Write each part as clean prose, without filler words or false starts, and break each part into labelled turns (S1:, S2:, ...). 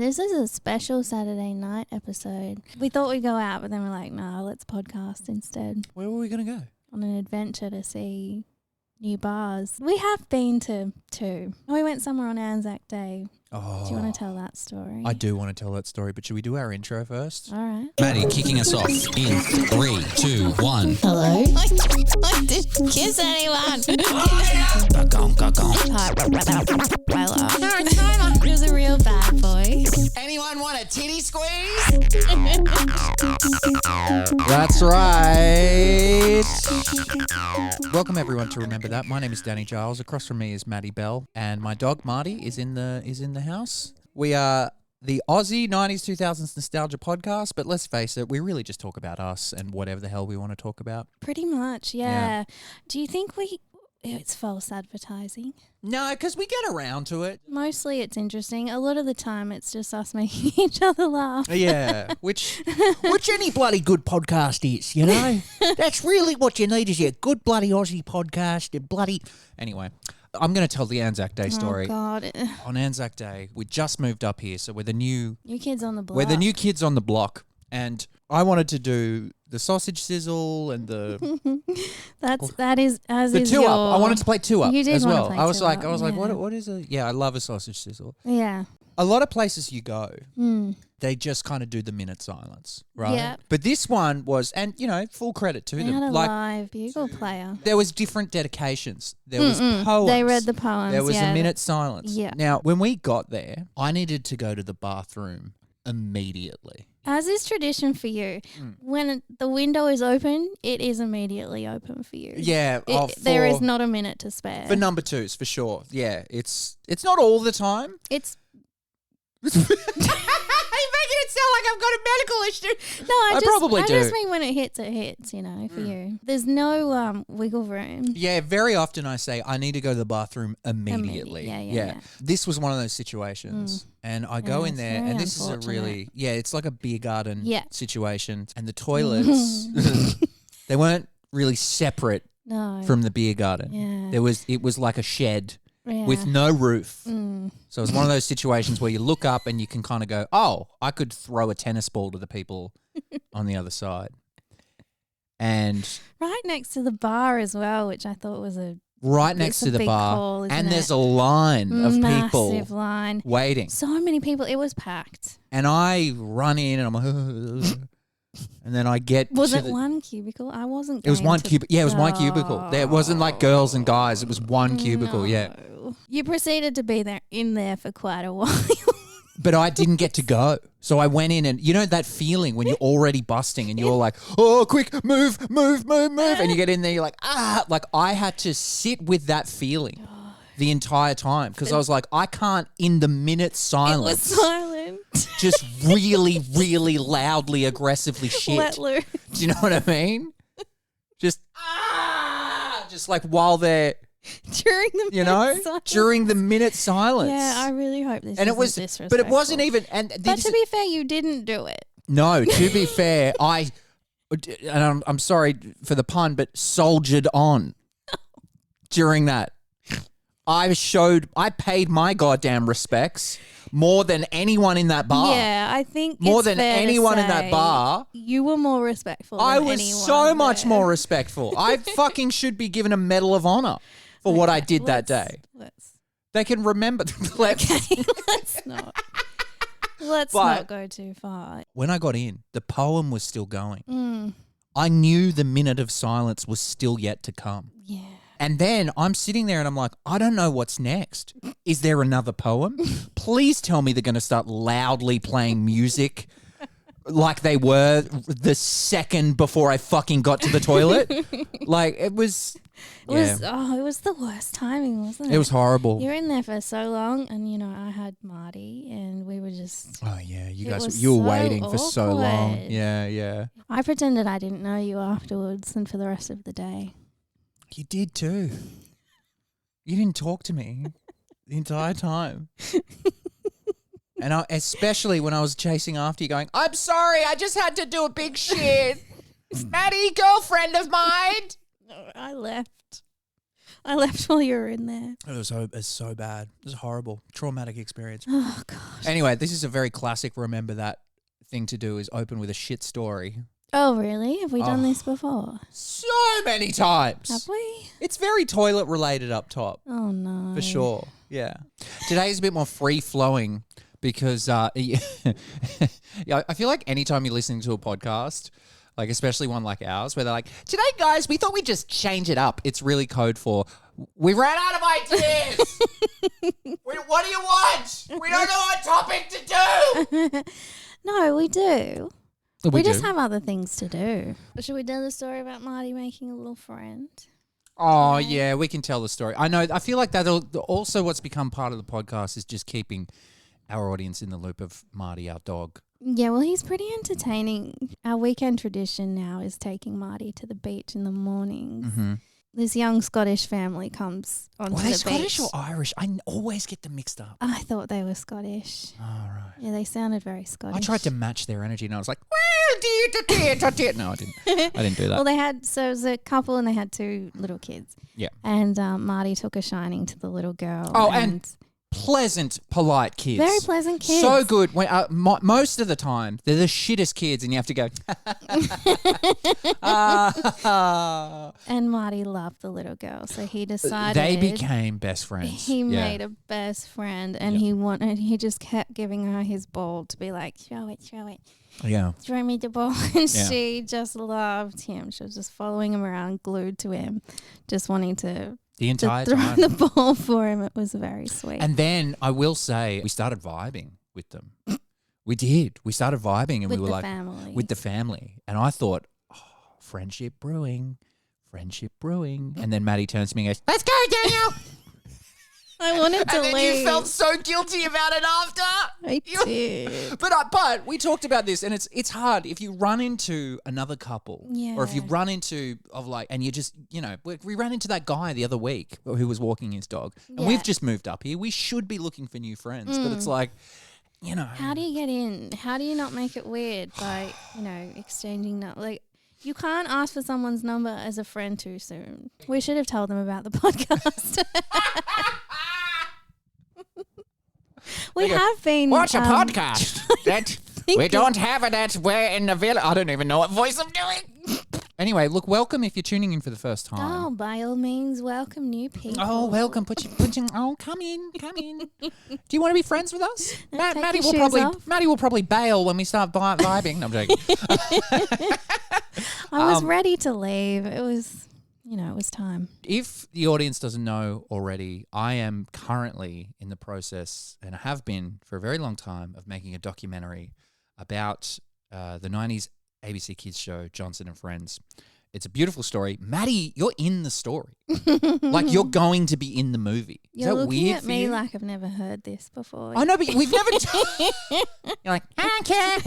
S1: This is a special Saturday night episode. We thought we'd go out, but then we're like, no, let's podcast instead.
S2: Where were we going to go?
S1: On an adventure to see new bars. We have been to two. We went somewhere on Anzac Day.
S2: Oh,
S1: Do you want to tell that story?
S2: I do want to tell that story, but should we do our intro first?
S1: All right.
S3: Maddie kicking us off in 3, 2, 1.
S1: Hello.
S4: I didn't kiss anyone. He was a real bad boy.
S3: Anyone want a titty squeeze?
S2: That's right. Welcome everyone to Remember That. My name is Danny Giles. Across from me is Maddie Bell, and my dog Marty is in the house. We are the Aussie 90s 2000s nostalgia podcast, but let's face it, we really just talk about us and whatever the hell we want to talk about.
S1: Pretty much, yeah. Do you think it's false advertising?
S2: No, because we get around to it.
S1: Mostly it's interesting. A lot of the time it's just us making each other laugh.
S2: Yeah,
S5: which any bloody good podcast is, you know? That's really what you need is a good bloody Aussie podcast and bloody...
S2: Anyway, I'm going to tell the Anzac Day story.
S1: Oh, God.
S2: On Anzac Day, we just moved up here, so we're the new
S1: kids on the block.
S2: We're the new kids on the block, and I wanted to do the sausage sizzle and the
S1: that is as
S2: the
S1: is
S2: two
S1: your...
S2: up. I wanted to play two up
S1: You did
S2: as
S1: want to
S2: well.
S1: play
S2: I was
S1: two
S2: like,
S1: up, yeah.
S2: what is it? Yeah, I love a sausage sizzle.
S1: Yeah.
S2: A lot of places you go, they just kind of do the minute silence, right?
S1: Yeah.
S2: But this one was, and you know, full credit to
S1: They
S2: them.
S1: had a
S2: Like
S1: live bugle player.
S2: there was different dedications. There was poems.
S1: They read the poems.
S2: There was
S1: yeah.
S2: a minute silence.
S1: Yeah.
S2: Now, when we got there, I needed to go to the bathroom immediately.
S1: As is tradition for you, when the window is open, it is immediately open for you.
S2: Yeah.
S1: There is not a minute to spare.
S2: For number twos, for sure. Yeah, it's not all the time.
S1: It's
S2: You're making it sound like I've got a medical issue.
S1: no, I
S2: probably do.
S1: just mean when it hits, you know, for you. There's no wiggle room.
S2: Yeah, very often I say I need to go to the bathroom immediately.
S1: Yeah.
S2: This was one of those situations, and I go in
S1: it's
S2: there,
S1: very
S2: and this is a really it's like a beer garden situation, and the toilets they weren't really separate
S1: No.
S2: from the beer garden.
S1: Yeah.
S2: It was like a shed.
S1: Yeah.
S2: With no roof. So it's one of those situations where you look up and you can kind of go, oh, I could throw a tennis ball to the people on the other side. And
S1: right next to the bar as well, which I thought was
S2: right next to the
S1: big
S2: bar.
S1: call, isn't
S2: And
S1: it?
S2: there's a line of people
S1: Massive line.
S2: waiting.
S1: So many people. It was packed.
S2: And I run in and I'm like, and then I get
S1: Was
S2: to
S1: it one cubicle? I wasn't.
S2: It was
S1: going
S2: one
S1: to-
S2: cubicle. Yeah, it was one cubicle. There wasn't like girls and guys. It was one cubicle. Yeah.
S1: No. You proceeded to be in there for quite a while.
S2: But I didn't get to go. So I went in and you know that feeling when you're already busting and you're like, oh, quick, move. And you get in there, you're like, like I had to sit with that feeling the entire time because I was like, I can't in the minute silence.
S1: It was silent.
S2: Just really, really loudly, aggressively shit.
S1: Let loose.
S2: Do you know what I mean? Just like while they're,
S1: During the silence.
S2: during the minute silence.
S1: Yeah, I really hope this.
S2: And it was,
S1: disrespectful.
S2: but it wasn't even. And
S1: But to be fair, you didn't do it.
S2: no, to be fair, and I'm sorry for the pun, but soldiered on during that. I paid my goddamn respects more than anyone in that bar.
S1: Yeah, I think
S2: More
S1: it's
S2: than
S1: fair to
S2: anyone in that
S1: say
S2: bar.
S1: You were more respectful.
S2: I
S1: than
S2: was
S1: anyone
S2: so much
S1: there.
S2: more respectful. I fucking should be given a Medal of Honor for what I did that day. They can remember.
S1: Let's not. Let's
S2: But-
S1: not go too far.
S2: When I got in, the poem was still going. I knew the minute of silence was still yet to come.
S1: Yeah.
S2: And then I'm sitting there and I'm like, I don't know what's next. Is there another poem? Please tell me they're going to start loudly playing music like they were the second before I fucking got to the toilet. Like it was...
S1: It was the worst timing, wasn't it?
S2: It was horrible.
S1: You're in there for so long, and you know I had Marty, and we were just.
S2: Oh yeah, you
S1: It
S2: guys,
S1: was
S2: you were
S1: so
S2: waiting for so long.
S1: awkward.
S2: Yeah.
S1: I pretended I didn't know you afterwards, and for the rest of the day.
S2: You did too. You didn't talk to me the entire time. And especially when I was chasing after you going, I'm sorry, I just had to do a big shit. Maddie, girlfriend of mine.
S1: No, I left. I left while you were in there.
S2: It's so bad. It was a horrible, traumatic experience.
S1: Oh, gosh.
S2: Anyway, this is a very classic remember that thing to do is open with a shit story.
S1: Oh, really? Have we done this before?
S2: So many times.
S1: Have we?
S2: It's very toilet related up top.
S1: Oh, no.
S2: For sure. Yeah. Today is a bit more free flowing because yeah, I feel like anytime you're listening to a podcast, like especially one like ours, where they're like, today, guys, we thought we'd just change it up. It's really code for, we ran out of ideas. What do you want? We don't know what topic to do.
S1: No, we do.
S2: We
S1: just
S2: do.
S1: have other things to do. Should we tell the story about Marty making a little friend?
S2: Oh, yeah, we can tell the story. I know. I feel like that also what's become part of the podcast is just keeping our audience in the loop of Marty, our dog.
S1: Yeah, well, he's pretty entertaining. Our weekend tradition now is taking Marty to the beach in the mornings.
S2: Mm-hmm.
S1: This young Scottish family comes onto
S2: Are
S1: the
S2: they
S1: beach.
S2: Scottish or Irish? I always get them mixed up.
S1: I thought they were Scottish.
S2: All right.
S1: Yeah, they sounded very Scottish.
S2: I tried to match their energy and I was like, no, I didn't. I didn't do that.
S1: Well, so it was a couple and they had 2 little kids.
S2: Yeah.
S1: And Marty took a shining to the little girl.
S2: Oh, and pleasant, polite kids.
S1: very pleasant kids.
S2: So good. When, most of the time, they're the shittest kids and you have to go,
S1: And Marty loved the little girl, so he decided
S2: they became best friends.
S1: he
S2: Yeah.
S1: made a best friend, and he just kept giving her his ball to be like, throw it,
S2: Yeah.
S1: throw me the ball, and
S2: Yeah.
S1: she just loved him. She was just following him around, glued to him, just wanting to
S2: The entire
S1: throw
S2: time.
S1: the ball for him. It was very sweet.
S2: And then I will say we started vibing with them. We did. We started vibing and
S1: with
S2: we were
S1: the
S2: like
S1: family.
S2: with the family. And I thought, oh, friendship brewing. And then Maddie turns to me and goes, let's go, Daniel.
S1: I wanted to
S2: And then
S1: leave.
S2: you felt so guilty about it after.
S1: I did.
S2: But we talked about this, and it's hard if you run into another couple, or if you
S1: Yeah.
S2: run into and you just we ran into that guy the other week who was walking his dog, and we've
S1: Yeah.
S2: just moved up here. We should be looking for new friends, but it's like,
S1: How do you get in? How do you not make it weird by, exchanging like you can't ask for someone's number as a friend too soon. We should have told them about the podcast. We have been
S5: What's a podcast? That we
S1: thinking-
S5: don't have it at where in the village. I don't even know what voice I'm doing.
S2: Anyway, look, welcome if you're tuning in for the first time.
S1: Oh, by all means, welcome new people.
S2: Oh, welcome. Come in. Do you want to be friends with us?
S1: Take
S2: Maddie
S1: your
S2: will
S1: shoes
S2: probably
S1: off.
S2: Maddie will probably bail when we start vibing. No, I'm joking.
S1: I was ready to leave. It was, it was time.
S2: If the audience doesn't know already, I am currently in the process, and I have been for a very long time, of making a documentary about the 90s ABC Kids show, Johnson and Friends. It's a beautiful story. Maddie, you're in the story. Like, you're going to be in the movie. Is
S1: You're
S2: that
S1: looking
S2: weird
S1: at
S2: for
S1: me
S2: you?
S1: like I've never heard this before.
S2: I know, but we've never...
S5: You're like, I don't care.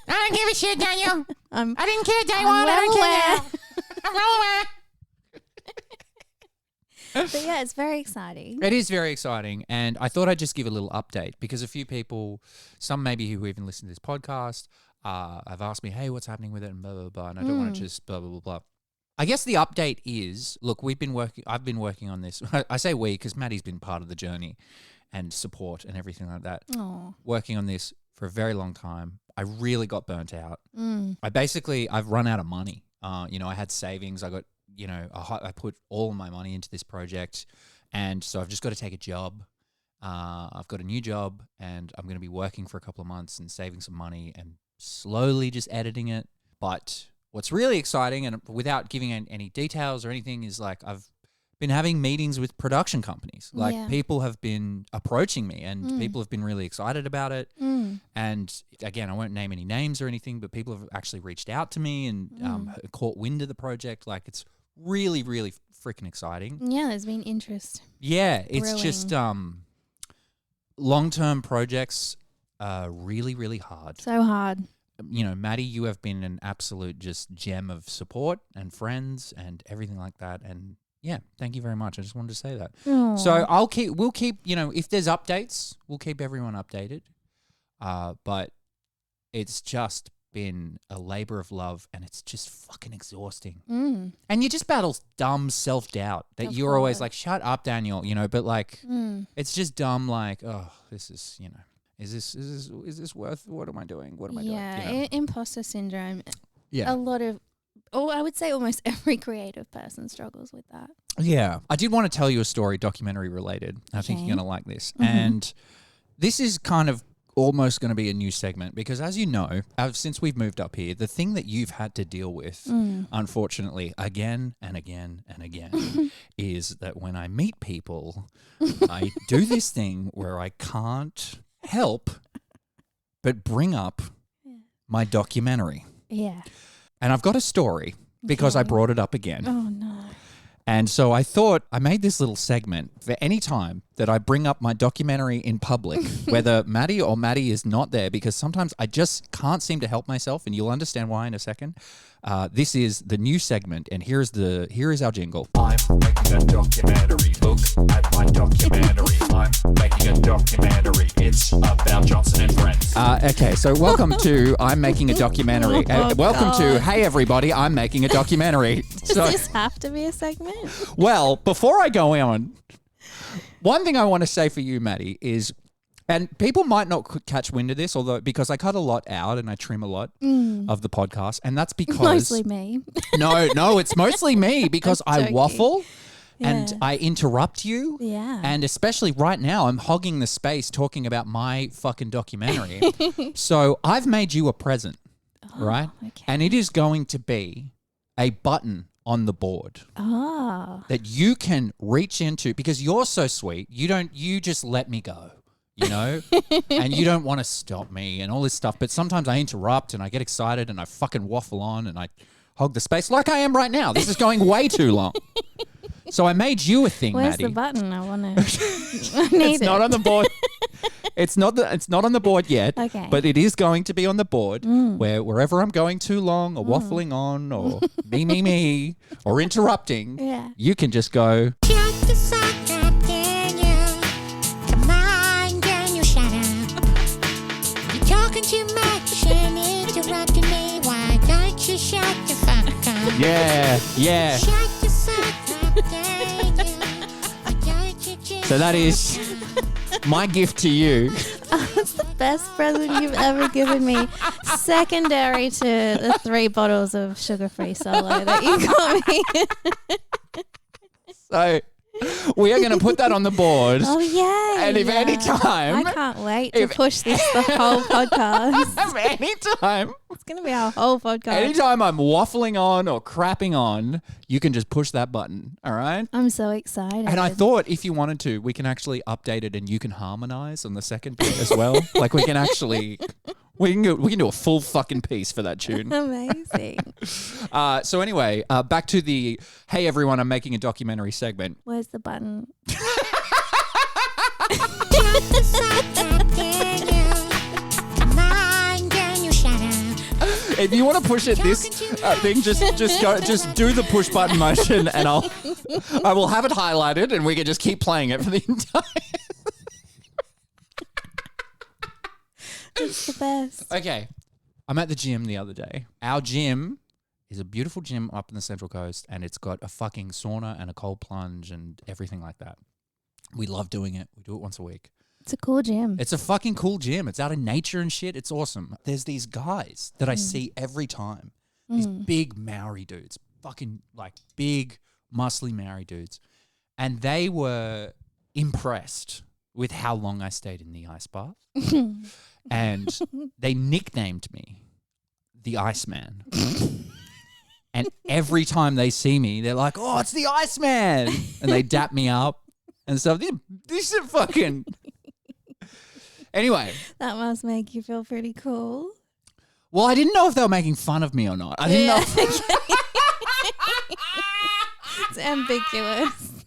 S5: I don't give a shit, Daniel.
S1: I'm
S5: I didn't care day
S1: I'm
S5: one. I don't
S1: well
S5: care
S1: aware.
S5: now. I'm well aware.
S1: But yeah, it's very exciting.
S2: It is very exciting, and I thought I'd just give a little update because a few people, some maybe who even listen to this podcast, have asked me, hey, what's happening with it, and blah, blah, blah, and I don't want to just blah, blah, blah, blah. I guess the update is, look, I've been working on this. I say we because Maddie's been part of the journey and support and everything like that.
S1: Oh.
S2: Working on this for a very long time. I really got burnt out.
S1: Mm.
S2: I've run out of money. I had savings. I got, I put all of my money into this project, and so I've just got to take a job. I've got a new job, and I'm going to be working for a couple of months and saving some money and slowly just editing it. But what's really exciting, and without giving any details or anything, is like I've been having meetings with production companies. Like
S1: Yeah.
S2: people have been approaching me, and people have been really excited about it.
S1: Mm.
S2: And again, I won't name any names or anything, but people have actually reached out to me and caught wind of the project. Like, it's really, really freaking exciting.
S1: Yeah, there's been interest.
S2: Yeah, it's
S1: Brewing.
S2: just long-term projects are really, really hard.
S1: So hard.
S2: Maddie, you have been an absolute just gem of support and friends and everything like that. And yeah, thank you very much. I just wanted to say that.
S1: Aw.
S2: So we'll keep, if there's updates, we'll keep everyone updated. But it's just been a labor of love, and it's just fucking exhausting.
S1: Mm.
S2: And you just battle dumb self-doubt that
S1: Of
S2: you're always
S1: course.
S2: like, shut up, Daniel, but like, it's just dumb, like, oh, this is, is this worth, what am I doing? What am I doing?
S1: Yeah, imposter syndrome.
S2: Yeah.
S1: A lot of, I would say almost every creative person struggles with that.
S2: Yeah. I did want to tell you a story, documentary related. I think you're
S1: Okay.
S2: going to like this. And this is kind of almost going to be a new segment because, as you know, since we've moved up here, the thing that you've had to deal with, unfortunately, again and again and again, is that when I meet people, I do this thing where I can't help but bring up my documentary.
S1: Yeah.
S2: And I've got a story because I
S1: Okay.
S2: brought it up again.
S1: Oh, no.
S2: And so I thought I made this little segment for any time that I bring up my documentary in public, whether Maddie or Maddie is not there, because sometimes I just can't seem to help myself, and you'll understand why in a second. This is the new segment, and here is our jingle.
S6: I'm making a documentary. Look at my documentary. I'm making a documentary. It's about Johnson and Friends.
S2: Okay, so welcome to I'm Making a Documentary.
S1: Oh,
S2: Welcome to
S1: God.
S2: Hey Everybody, I'm Making a Documentary.
S1: Does this have to be a segment?
S2: Well, before I go on, one thing I want to say for you, Maddie, is, and people might not catch wind of this, although because I cut a lot out and I trim a lot of the podcast, and that's because
S1: Mostly me.
S2: no, it's mostly me because
S1: I'm
S2: I
S1: joking.
S2: waffle and
S1: Yeah.
S2: I interrupt you.
S1: Yeah.
S2: And especially right now, I'm hogging the space talking about my fucking documentary. So I've made you a present, right?
S1: okay.
S2: And it is going to be a button on the board
S1: Oh.
S2: that you can reach into because you're so sweet. You just let me go, and you don't want to stop me and all this stuff. But sometimes I interrupt and I get excited and I fucking waffle on and I hog the space like I am right now. This is going way too long. So I made you a thing,
S1: Where's
S2: Maddie.
S1: the button? I want to. I need
S2: It's not on the board. It's not on the board yet.
S1: Okay.
S2: But it is going to be on the board wherever I'm going too long or waffling on or me or interrupting.
S1: Yeah.
S2: You can just go.
S4: Shut the fuck up, Daniel. Come on, Daniel, shut up. You're talking too much and interrupting me. Why don't you shut the fuck up?
S2: Yeah.
S4: Shut the fuck up, Daniel. Why don't you just
S2: So that is my gift to you.
S1: That's the best present you've ever given me. Secondary to the 3 bottles of sugar-free solo that you got me.
S2: So we are going to put that on the board.
S1: Oh, yeah.
S2: And if any time-
S1: I can't wait to
S2: if-
S1: push this the whole podcast.
S2: Anytime.
S1: It's going to be our whole podcast.
S2: Anytime I'm waffling on or crapping on, you can just push that button. All right.
S1: I'm so excited.
S2: And I thought if you wanted to, we can actually update it and you can harmonize on the second bit as well. Like we can actually, we can do a full fucking piece for that tune.
S1: Amazing.
S2: So anyway, back to the Hey Everyone, I'm Making a Documentary segment.
S1: Where's the button?
S4: shut the fuck up, Daniel? Come on, Daniel, shut up.
S2: If you want to push it this thing, just do the push button motion, and I will have it highlighted, and we can just keep playing it for the entire.
S1: It's the best.
S2: Okay, I'm at the gym the other day. Our gym is a beautiful gym up in the Central Coast, and it's got a fucking sauna and a cold plunge and everything like that. We love doing it. We do it once a week.
S1: It's a cool gym.
S2: It's a fucking cool gym. It's out in nature and shit. It's awesome. There's these guys that I see every time. These big Maori dudes. Fucking like big, muscly Maori dudes. And they were impressed with how long I stayed in the ice bath. And they nicknamed me the Iceman. And every time they see me, they're like, oh, it's the Iceman. And they dap me up and stuff. This is fucking... Anyway.
S1: That must make you feel pretty cool.
S2: Well, I didn't know if they were making fun of me or not. I didn't know.
S1: It's ambiguous.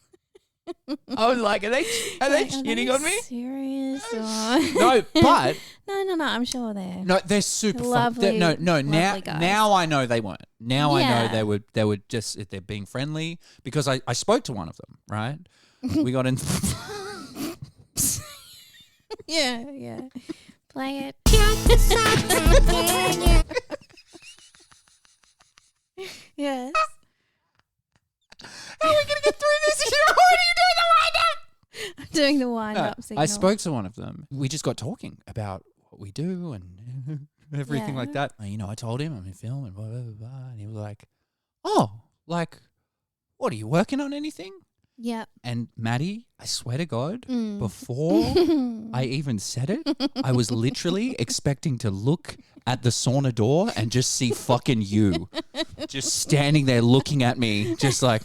S2: I was like, are they
S1: Like,
S2: cheating
S1: are
S2: on
S1: they
S2: me?
S1: Serious? Or...
S2: No, but
S1: no. I'm sure they're.
S2: no, they're super fun.
S1: Lovely,
S2: Now
S1: lovely guys.
S2: now I know they weren't. Now I
S1: Yeah.
S2: know they were just they're being friendly because I spoke to one of them. Right, we got in.
S1: Yeah. Play it.
S4: Shut the fuck up, Daniel.
S1: doing the wind-up signal.
S2: I spoke to one of them. We just got talking about what we do and everything like that. And, you know, I told him I'm in film and blah, blah, blah, blah. And he was like, oh, like, what, are you working on anything?
S1: Yep.
S2: And Maddie, I swear to God, before I even said it, I was literally expecting to look at the sauna door and just see fucking you just standing there looking at me, just like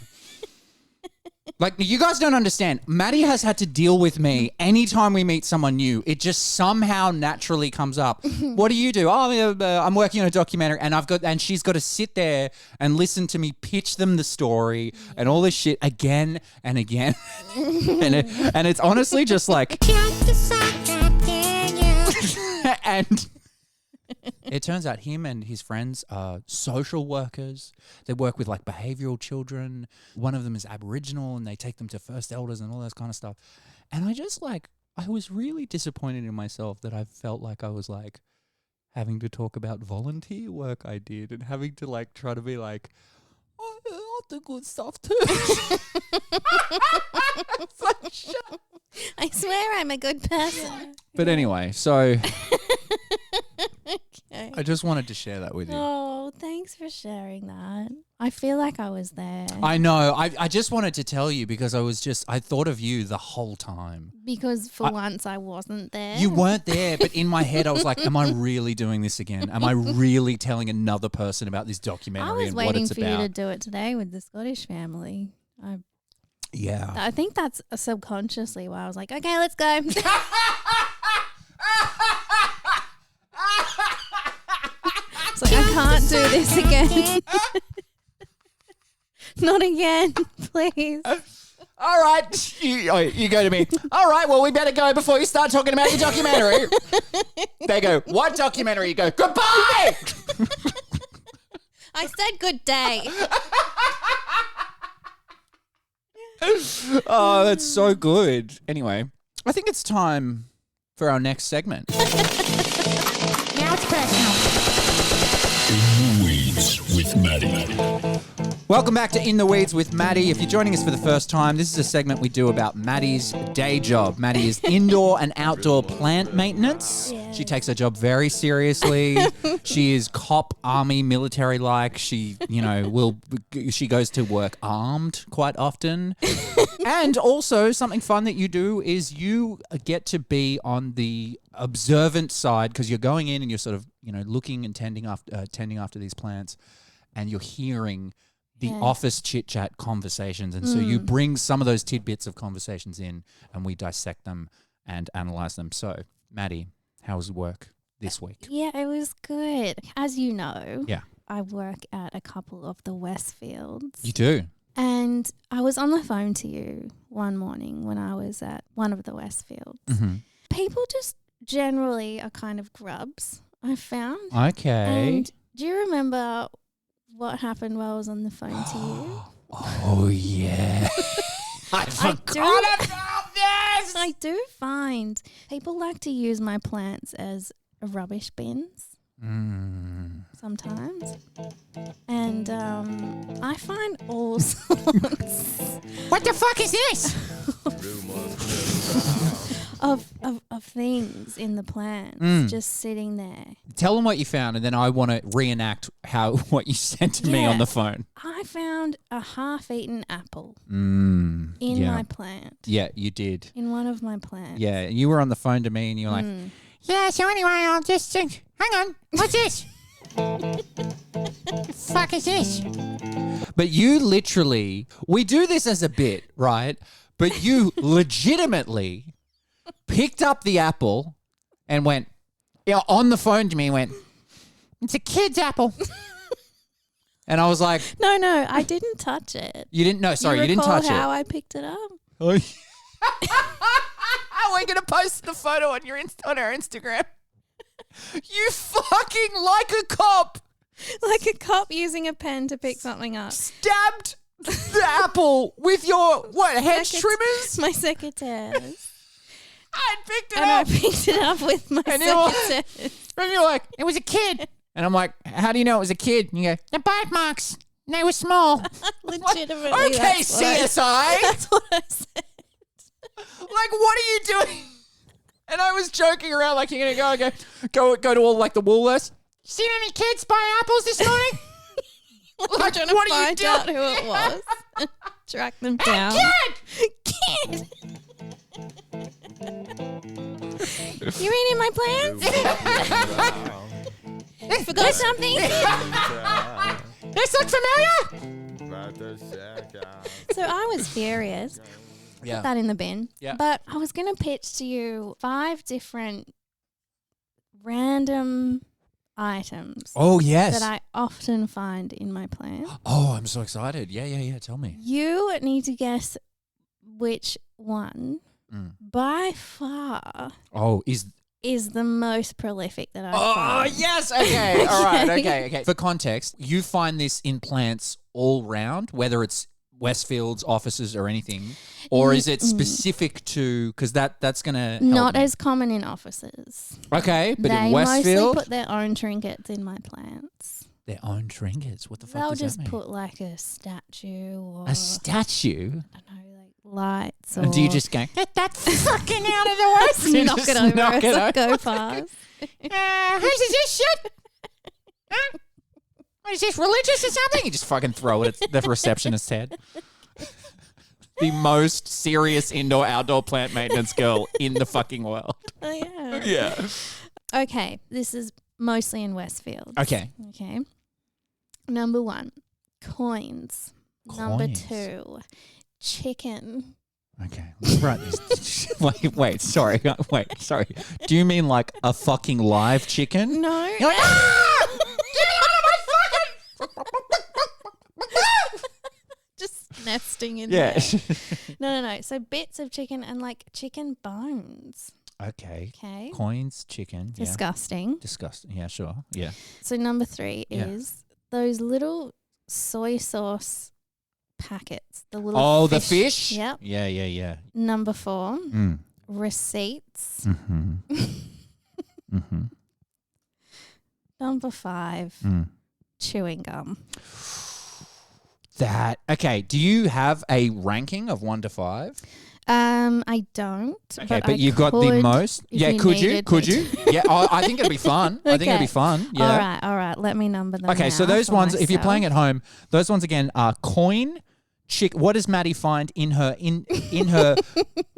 S2: you guys don't understand. Maddie has had to deal with me anytime we meet someone new. It just somehow naturally comes up. What do you do? Oh, I'm working on a documentary, and she's got to sit there and listen to me pitch them the story and all this shit again and again. and it's honestly just like, and it turns out him and his friends are social workers. They work with like behavioral children. One of them is Aboriginal and they take them to first elders and all that kind of stuff. And I was really disappointed in myself that I felt like I was like having to talk about volunteer work I did and having to like try to be like, oh, I'll do good stuff too. It's like, shut.
S1: I swear I'm a good person.
S2: But anyway, so
S1: Okay.
S2: I just wanted to share that with you.
S1: Oh, thanks for sharing that. I feel like I was there.
S2: I know. I just wanted to tell you because I thought of you the whole time.
S1: Because for once I wasn't there.
S2: You weren't there, but in my head I was like, am I really doing this again? Am I really telling another person about this documentary
S1: I was
S2: and what
S1: waiting
S2: it's
S1: for
S2: about?
S1: you to do it today with the Scottish family.
S2: Yeah.
S1: I think that's subconsciously why I was like, okay, let's go. It's like, I can't do this again. Not again, please.
S2: All right. You go to me. All right, well, we better go before you start talking about your documentary. They go, what documentary? You go, goodbye.
S1: I said good day.
S2: Oh, that's so good. Anyway, I think it's time for our next segment.
S4: Now it's personal.
S3: In the Weeds with Maddie.
S2: Welcome back to In the Weeds with Maddie. If you're joining us for the first time, this is a segment we do about Maddie's day job. Maddie is indoor and outdoor plant maintenance.
S1: Yeah.
S2: She takes her job very seriously. She is cop, army, military-like. She, she goes to work armed quite often. And also something fun that you do is you get to be on the observant side because you're going in and you're sort of, looking and tending after these plants, and you're hearing the office chit-chat conversations. And so you bring some of those tidbits of conversations in and we dissect them and analyze them. So, Maddie, how was work this week?
S1: Yeah, it was good. As you know,
S2: Yeah.
S1: I work at a couple of the Westfields.
S2: You do?
S1: And I was on the phone to you one morning when I was at one of the Westfields.
S2: Mm-hmm.
S1: People just generally are kind of grubs, I found.
S2: Okay.
S1: And do you remember what happened while I was on the phone to you?
S2: Oh, yeah. I forgot about this!
S1: I do find people like to use my plants as rubbish bins sometimes. And I find all sorts
S4: What the fuck is this?
S1: of things in the plants just sitting there.
S2: Tell them what you found, and then I want to reenact what you said to me on the phone.
S1: I found a half-eaten apple
S2: In
S1: in my plant.
S2: Yeah, you did.
S1: In one of my plants.
S2: Yeah, you were on the phone to me, and you were like,
S4: Yeah, so anyway, I'll just think. Hang on, what's this? Fuck is this?
S2: but you literally, we do this as a bit, right? But you legitimately picked up the apple and went, on the phone to me, went,
S4: It's a kid's apple.
S2: and I was like,
S1: No, I didn't touch it.
S2: you didn't, no, sorry, you didn't touch
S1: how
S2: it.
S1: I picked it up?
S2: We're going to post the photo on on our Instagram. You fucking like a cop
S1: Like a cop using a pen to pick something up.
S2: stabbed the apple with your, hedge trimmers?
S1: My secateurs.
S2: I picked it
S1: And I
S2: up.
S1: picked it up with my
S2: And you're like-
S1: secateurs.
S2: And you're like, it was a kid. And I'm like, how do you know it was a kid? And you go,
S4: The bite marks. They were small.
S1: Legitimately.
S2: okay,
S1: that's what I-
S2: CSI.
S1: That's what I said.
S2: Like, what are you doing? And I was joking around, like, you're gonna go to all like the Woolworths. Seen any kids buy apples this morning?
S1: Like, trying to
S2: what are you
S1: find out who it was. Track them down. Kid! You reading my plans? Forgot something?
S2: This looks familiar.
S1: So I was furious.
S2: Yeah.
S1: Put that in the bin.
S2: Yeah.
S1: But I was going to pitch to you 5 different random items
S2: Oh, yes.
S1: that I often find in my plants.
S2: Oh, I'm so excited. Yeah. Tell me.
S1: You need to guess which one by far
S2: Oh, is
S1: the most prolific that I
S2: Oh,
S1: find.
S2: yes. Okay. All right. Okay. For context, you find this in plants all round, whether it's Westfields, offices, or anything, or is it specific to? Because that's gonna help
S1: Not
S2: me.
S1: as common in offices.
S2: Okay, but
S1: They
S2: in Westfield,
S1: mostly put their own trinkets in my plants.
S2: their own trinkets. What the fuck
S1: They'll
S2: does
S1: just
S2: that mean?
S1: put like a statue or
S2: A statue.
S1: I don't know, like lights or
S2: And do you just go get that fucking out of the way? You
S1: knock
S2: just
S1: it over
S2: knock
S1: as
S2: it
S1: I
S2: over.
S1: go past?
S2: Whose is this shit? Huh? What is this, religious or something? You just fucking throw it at the receptionist's head. The most serious indoor-outdoor plant maintenance girl in the fucking world.
S1: Oh, yeah.
S2: Yeah.
S1: Okay, this is mostly in Westfield.
S2: Okay.
S1: Okay. Number 1, coins. Number
S2: Coins.
S1: 2, chicken.
S2: Okay. Right. Wait. Sorry. Sorry. Do you mean like a fucking live chicken?
S1: No.
S2: You're like, "Ah! Get out of my
S1: Just nesting in
S2: Yeah.
S1: there. No. So bits of chicken and like chicken bones.
S2: Okay.
S1: Okay.
S2: Coins, chicken. Yeah.
S1: Disgusting.
S2: Disgusting. Yeah, sure. Yeah.
S1: So number 3
S2: Yeah.
S1: is those little soy sauce packets. The little
S2: Oh, the fish?
S1: Yep.
S2: Yeah.
S1: Number 4,
S2: Mm.
S1: receipts.
S2: Mm-hmm. Mm-hmm.
S1: Number 5,
S2: Mm.
S1: chewing gum.
S2: Okay. Do you have a ranking of 1 to 5?
S1: I don't.
S2: Okay,
S1: but
S2: but
S1: I
S2: you've got the
S1: could
S2: most.
S1: if
S2: Yeah,
S1: you
S2: could you?
S1: needed
S2: Could
S1: me
S2: you?
S1: to.
S2: Yeah, I think it'd be fun. I think it'd be
S1: Okay.
S2: fun. Yeah.
S1: All right. Let me number them.
S2: Okay, so
S1: now
S2: those
S1: for
S2: ones, if you're
S1: myself.
S2: playing at home, those ones again are coin, chick. What does Maddie find in her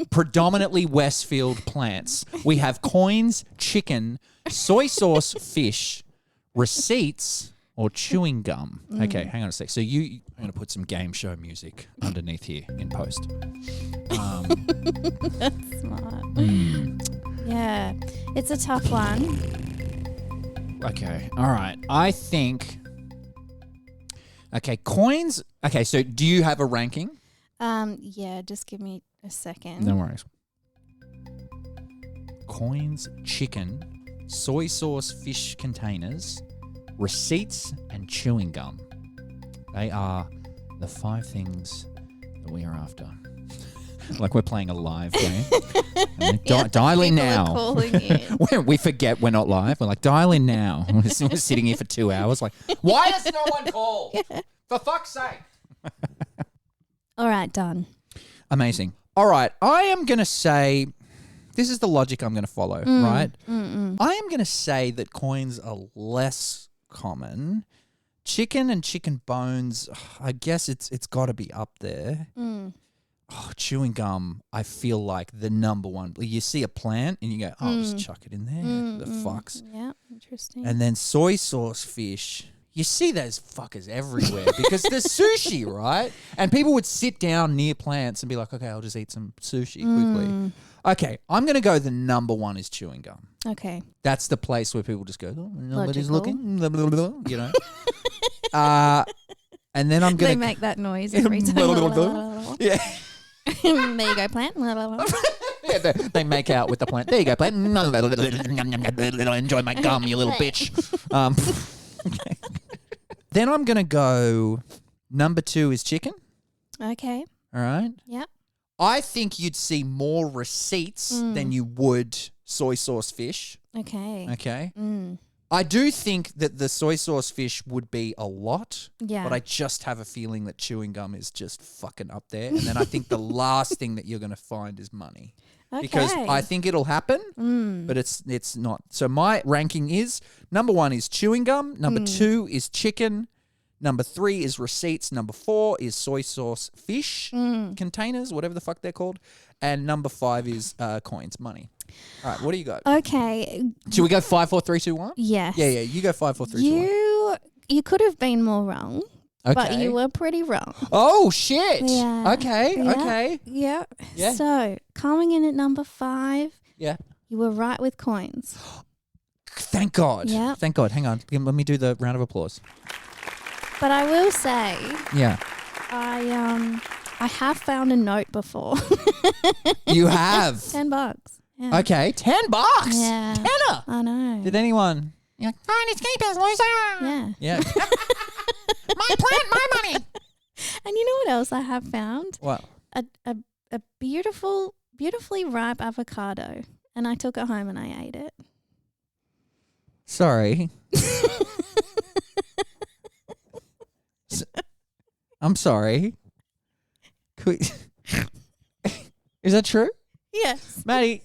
S2: predominantly Westfield plants? We have coins, chicken, soy sauce, fish, receipts, or chewing gum. Okay, hang on a sec. So I'm going to put some game show music underneath here in post.
S1: That's smart. Yeah, it's a tough one.
S2: Okay, all right. I think. Okay, coins. Okay, so do you have a ranking?
S1: Yeah, just give me a second.
S2: No worries. Coins, chicken, soy sauce, fish containers, receipts, and chewing gum. They are the 5 things that we are after. Like we're playing a live game. Dial in
S1: People are
S2: now.
S1: calling in.
S2: We forget we're not live. We're like, dial in now. We're sitting here for 2 hours. Like, why does no one call? For fuck's sake.
S1: All right, done.
S2: Amazing. All right. I am going to say, this is the logic I'm going to follow, right? I am going to say that coins are less common. Chicken and chicken bones, I guess it's got to be up there. Oh, chewing gum, I feel like the number one. You see a plant and you go, oh, just chuck it in there. The fucks.
S1: Yeah, interesting.
S2: And then soy sauce fish. You see those fuckers everywhere because there's sushi, right? And people would sit down near plants and be like, okay, I'll just eat some sushi quickly. Okay, I'm going to go the number 1 is chewing gum.
S1: Okay.
S2: That's the place where people just go, oh, nobody's
S1: Logical.
S2: looking, blah, blah, blah, you know. And then I'm
S1: They
S2: going to...
S1: make that noise every time.
S2: Yeah.
S1: There you go, plant.
S2: Yeah, they make out with the plant. There you go, plant. Enjoy my gum, you little bitch. Okay. Then I'm going to go, number 2 is chicken.
S1: Okay.
S2: All right.
S1: Yep.
S2: I think you'd see more receipts than you would soy sauce fish.
S1: Okay.
S2: Okay. I do think that the soy sauce fish would be a lot.
S1: Yeah.
S2: But I just have a feeling that chewing gum is just fucking up there. And then I think the last thing that you're going to find is money.
S1: Okay.
S2: Because I think it'll happen, but it's not. So my ranking is number 1 is chewing gum. Number 2 is chicken. Number 3 is receipts. Number 4 is soy sauce fish containers, whatever the fuck they're called. And number 5 is coins, money. All right, what do you got?
S1: Okay.
S2: Should we go 5, 4, 3, 2, 1?
S1: Yes.
S2: Yeah. You go 5, 4, 3, 2, 1.
S1: You could have been more wrong, but
S2: Okay.
S1: you were pretty wrong.
S2: Oh shit.
S1: Yeah.
S2: Okay.
S1: Yeah.
S2: Okay.
S1: Yeah.
S2: Yeah.
S1: So coming in at number 5,
S2: Yeah.
S1: you were right with coins.
S2: Thank God.
S1: Yeah.
S2: Thank God. Hang on. Let me do the round of applause.
S1: But I will say,
S2: Yeah.
S1: I have found a note before.
S2: You have.
S1: $10. Yeah.
S2: Okay. $10.
S1: Yeah.
S2: Tenner.
S1: I know.
S2: Did anyone?
S4: You're like, fine, it's keepers, loser.
S1: Yeah.
S2: Yeah.
S4: My plant, my money.
S1: And you know what else I have found?
S2: What?
S1: A beautifully ripe avocado. And I took it home and I ate it.
S2: Sorry. I'm sorry. Is that true?
S1: Yes.
S2: Maddie,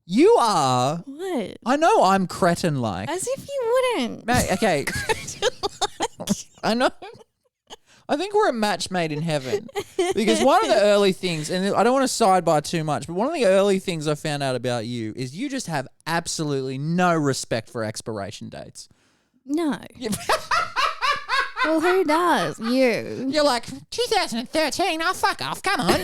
S2: you are...
S1: What?
S2: I know I'm cretin-like.
S1: As if you wouldn't.
S2: Okay. I know. I think we're a match made in heaven. Because one of the early things, and I don't want to sidebar too much, but one of the early things I found out about you is you just have absolutely no respect for expiration dates.
S1: No. Well, who does? You.
S4: You're like, 2013, oh, fuck off, come on.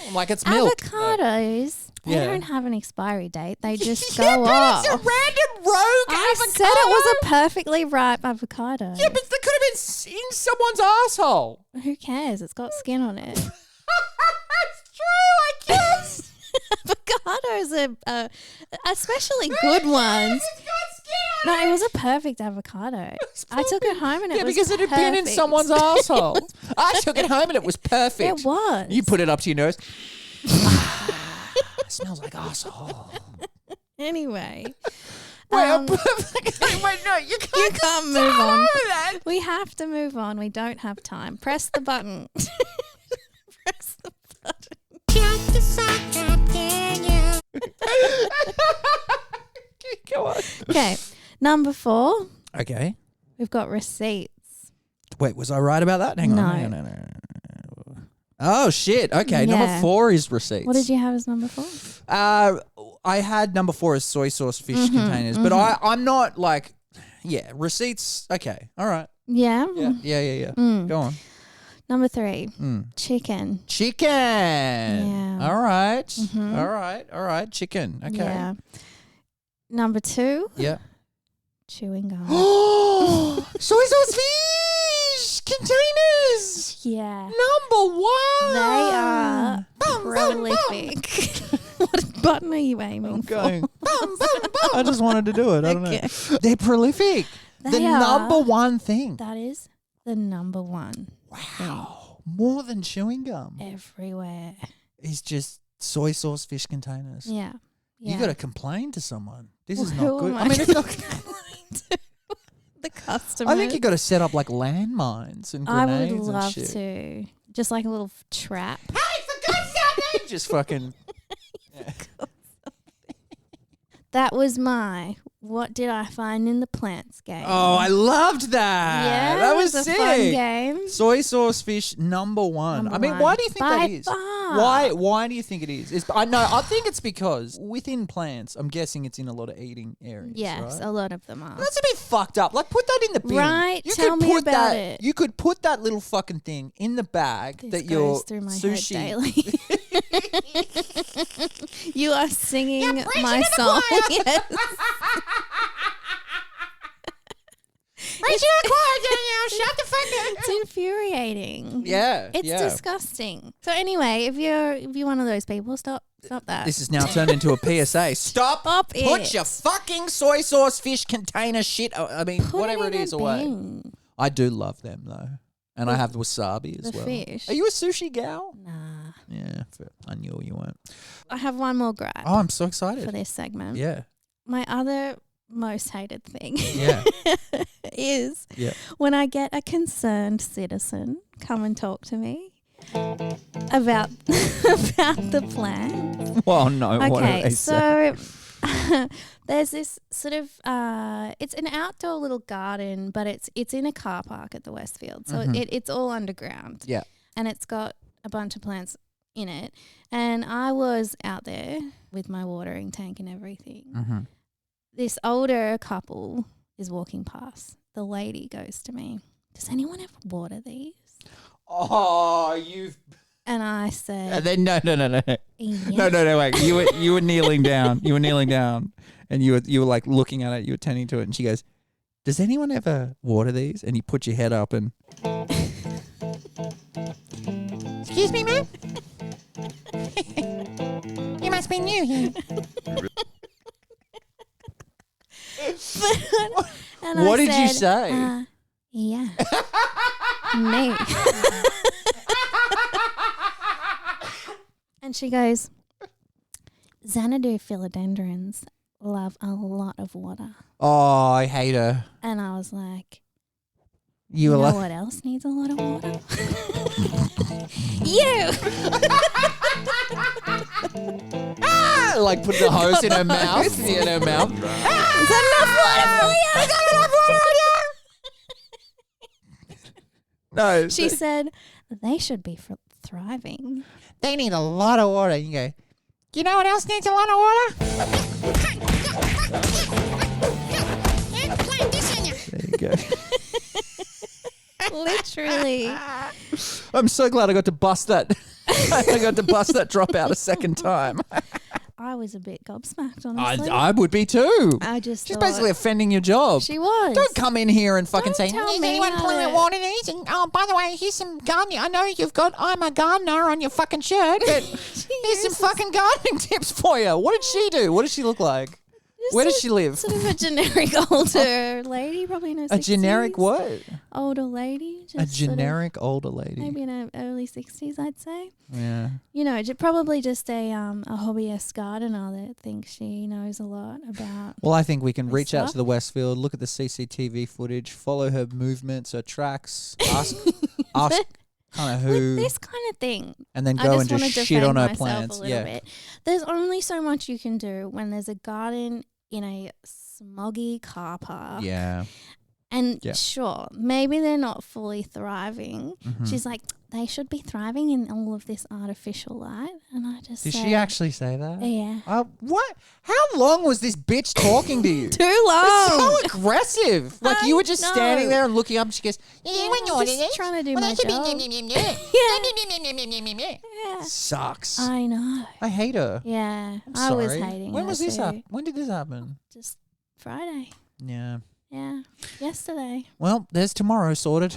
S2: I'm like, it's milk.
S1: Avocados, they
S2: Yeah.
S1: don't have an expiry date. They just go
S4: Yeah, but
S1: off.
S4: it's a random rogue
S1: I
S4: avocado.
S1: said it was a perfectly ripe avocado.
S2: Yeah, but that could have been in someone's asshole.
S1: Who cares? It's got skin on it.
S2: It's true, I guess.
S1: Avocados are especially good ones. No, it was a perfect avocado. I took it home and it
S2: Yeah,
S1: was
S2: because it had been in
S1: perfect.
S2: someone's asshole. I took it home and it was perfect.
S1: It was.
S2: You put it up to your nose. It smells like asshole.
S1: Anyway.
S2: Wait,
S1: Um,
S2: wait, no, you
S1: You
S2: can't.
S1: can't move on.
S2: that.
S1: We have to move on. We don't have time. Press the button. Press the button.
S4: Shut the fuck up, Daniel.
S2: Go on.
S1: Okay. Number 4,
S2: Okay.
S1: we've got receipts.
S2: Wait, was I right about that? Hang
S1: No.
S2: on. No. Oh shit. Okay, number
S1: Yeah.
S2: 4 is receipts.
S1: What did you have as number 4?
S2: I had number 4 as soy sauce fish
S1: Mm-hmm,
S2: containers, but I'm not like, yeah, receipts. Okay, all right.
S1: Yeah.
S2: Yeah.
S1: Mm.
S2: Go on.
S1: Number 3,
S2: Mm.
S1: chicken.
S2: Chicken.
S1: Yeah.
S2: All right.
S1: Mhm.
S2: All right. Chicken. Okay.
S1: Yeah. Number 2,
S2: Yeah.
S1: chewing gum.
S2: Soy sauce fish containers.
S1: Yeah.
S2: Number 1.
S1: They are prolific. What button are you aiming
S2: I'm
S1: for?
S2: going. I just wanted to do it. I don't
S1: Okay.
S2: know. They're prolific. The
S1: They are.
S2: number 1 thing.
S1: That is the number 1
S2: Wow. More than chewing gum
S1: everywhere.
S2: is just soy sauce fish containers.
S1: Yeah.
S2: You
S1: Yeah.
S2: got to complain to someone. This is
S1: Who
S2: not good.
S1: am
S2: I mean, it's not.
S1: The customer.
S2: I think you got to set up like landmines and
S1: I
S2: grenades
S1: would love
S2: and shit.
S1: to. Just like a little trap.
S2: Just fucking.
S1: That was my what did I find in the plants game.
S2: Oh, I loved that.
S1: yeah,
S2: that
S1: it
S2: was
S1: a
S2: sick.
S1: fun game.
S2: Soy sauce fish number 1.
S1: Number
S2: I mean,
S1: one.
S2: why do you think
S1: By
S2: that is?
S1: far.
S2: Why do you think it is? I think it's because within plants, I'm guessing it's in a lot of eating areas.
S1: Yes,
S2: right?
S1: a lot of them are.
S2: That's a bit fucked up. Like, put that in the bin.
S1: Right,
S2: You
S1: tell
S2: could
S1: me
S2: put
S1: about
S2: that,
S1: it.
S2: You could put that little fucking thing in the bag
S1: This
S2: that your
S1: goes through my
S2: sushi.
S1: head daily. You are singing my song. Yes.
S4: Preach to the choir, Daniel. Shut the fuck up.
S1: It's infuriating.
S2: Yeah,
S1: It's
S2: yeah.
S1: disgusting. So anyway, if you're one of those people, stop that.
S2: This is now turned into a PSA. Stop
S1: Stop
S2: Put
S1: it.
S2: your fucking soy sauce fish container shit. I mean,
S1: Put
S2: whatever
S1: it
S2: it
S1: in
S2: is
S1: a
S2: away.
S1: bin.
S2: I do love them though, and I have the wasabi as
S1: the
S2: well.
S1: fish.
S2: Are you a sushi gal?
S1: Nah.
S2: Yeah, I knew you weren't.
S1: I have one more gripe
S2: Oh, I'm so
S1: for
S2: excited.
S1: this segment.
S2: Yeah.
S1: My other most hated thing
S2: Yeah.
S1: is
S2: Yeah.
S1: when I get a concerned citizen come and talk to me about about the plan.
S2: Well, no. What do
S1: Okay,
S2: they say?
S1: so there's this sort of it's an outdoor little garden, but it's in a car park at the Westfield, so it's all underground.
S2: Yeah.
S1: And it's got a bunch of plants in it, and I was out there with my watering tank and everything.
S2: Mm-hmm.
S1: This older couple is walking past. The lady goes to me, "Does anyone ever water these?"
S2: Oh, you've.
S1: And I
S2: And
S1: said,
S2: then no.
S1: yeah.
S2: No. Wait, you were kneeling down. You were kneeling down, and you were like looking at it. You were tending to it, and she goes, "Does anyone ever water these?" And you put your head up and.
S4: Excuse me, ma'am? You must be new here.
S1: And
S2: What
S1: I
S2: did you
S1: said,
S2: say?
S1: Yeah. Me. And she goes, Xanadu philodendrons love a lot of water.
S2: Oh, I hate her.
S1: And I was like,
S2: You
S1: you
S2: were
S1: know
S2: like,
S1: what else needs a lot of water? You.
S2: like put the hose in her mouth. In her mouth.
S1: Is that enough water for you? Is that enough water for you?
S2: No.
S1: She said, they should be thriving.
S5: They need a lot of water. You go,
S4: You know what else needs a lot of water?
S2: There you go.
S1: Literally.
S2: I'm so glad I got to bust that. I got to bust that drop out a second time.
S1: I was a bit gobsmacked, honestly.
S2: I would be too.
S1: I just
S2: She's
S1: thought
S2: basically offending your job.
S1: she was.
S2: Don't come in here and fucking say,
S1: tell
S4: Is
S1: me
S4: anyone
S1: how
S4: pulling
S1: to-
S4: water these? And oh, by the way, here's some gardening. I know you've got "I'm a gardener" on your fucking shirt, but here's some fucking gardening tips.
S2: for you. What did she do? What does she look like?
S1: Just
S2: Where does
S1: a-
S2: she live?
S1: Sort of a generic older lady, probably in her 60s.
S2: A generic what?
S1: Older lady. Just
S2: A generic older lady.
S1: Maybe in her early 60s, I'd say.
S2: Yeah.
S1: You know, probably just a hobbyist gardener that thinks she knows a lot about.
S2: Well, I think we can reach out
S1: stuff.
S2: to the Westfield, look at the CCTV footage, follow her movements, her tracks, ask kind of who,
S1: With this kind of thing,
S2: and then
S1: I
S2: go
S1: just
S2: and
S1: want
S2: just
S1: to
S2: shit
S1: defend
S2: on her
S1: myself
S2: plants.
S1: a little
S2: Yeah.
S1: bit. There's only so much you can do when there's a garden in a smoggy car park.
S2: Yeah.
S1: And
S2: Yeah.
S1: sure, maybe they're not fully thriving.
S2: Mm-hmm.
S1: She's like, they should be thriving in all of this artificial light. And I just
S2: Did
S1: said,
S2: she actually say that?
S1: Yeah.
S2: What? How long was this bitch talking to you?
S1: Too
S2: It's
S1: long.
S2: so aggressive. Like you were just
S1: I
S2: standing
S1: know.
S2: there and looking up and she goes,
S4: Yeah, when
S1: I'm
S4: you're
S1: just trying to do
S4: well,
S1: my
S4: that should
S1: job.
S4: be
S1: Yeah.
S2: sucks.
S1: I know.
S2: I hate her.
S1: Yeah.
S2: I'm
S1: I was
S2: sorry.
S1: hating
S2: When
S1: her
S2: was this
S1: too.
S2: up? When did this happen?
S1: Just Friday.
S2: Yeah.
S1: Yeah. Yesterday.
S2: Well, there's tomorrow sorted.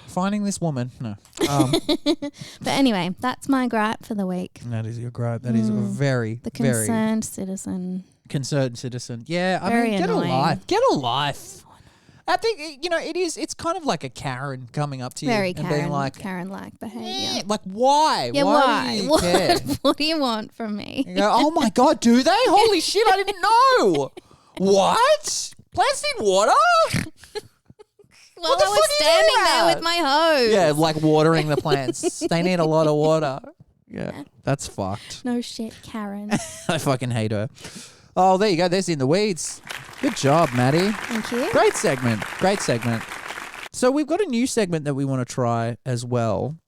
S2: Finding this woman. No.
S1: But anyway, that's my gripe for the week.
S2: That is your gripe. That is a very,
S1: The
S2: very
S1: concerned citizen.
S2: concerned citizen. Yeah, I
S1: Very
S2: mean, get
S1: annoying.
S2: a life. Get a life. I think, you know, it's kind of like a Karen coming up to you
S1: Very
S2: and being like,
S1: Karen-like behaviour.
S2: yeah, like, why?
S1: Yeah,
S2: why?
S1: why?
S2: Do you
S1: What,
S2: care?
S1: what do you want from me?
S2: You go, oh my God, do they? Holy shit, I didn't know. What? Plants need water?
S1: Well,
S2: the
S1: I was
S2: fuck are you
S1: standing
S2: doing
S1: there
S2: that?
S1: with my hose.
S2: Yeah, like watering the plants. They need a lot of water. Yeah, that's fucked.
S1: No shit, Karen.
S2: I fucking hate her. Oh, there you go. There's In the Weeds. Good job, Maddie.
S1: Thank you.
S2: Great segment. Great segment. So we've got a new segment that we want to try as well,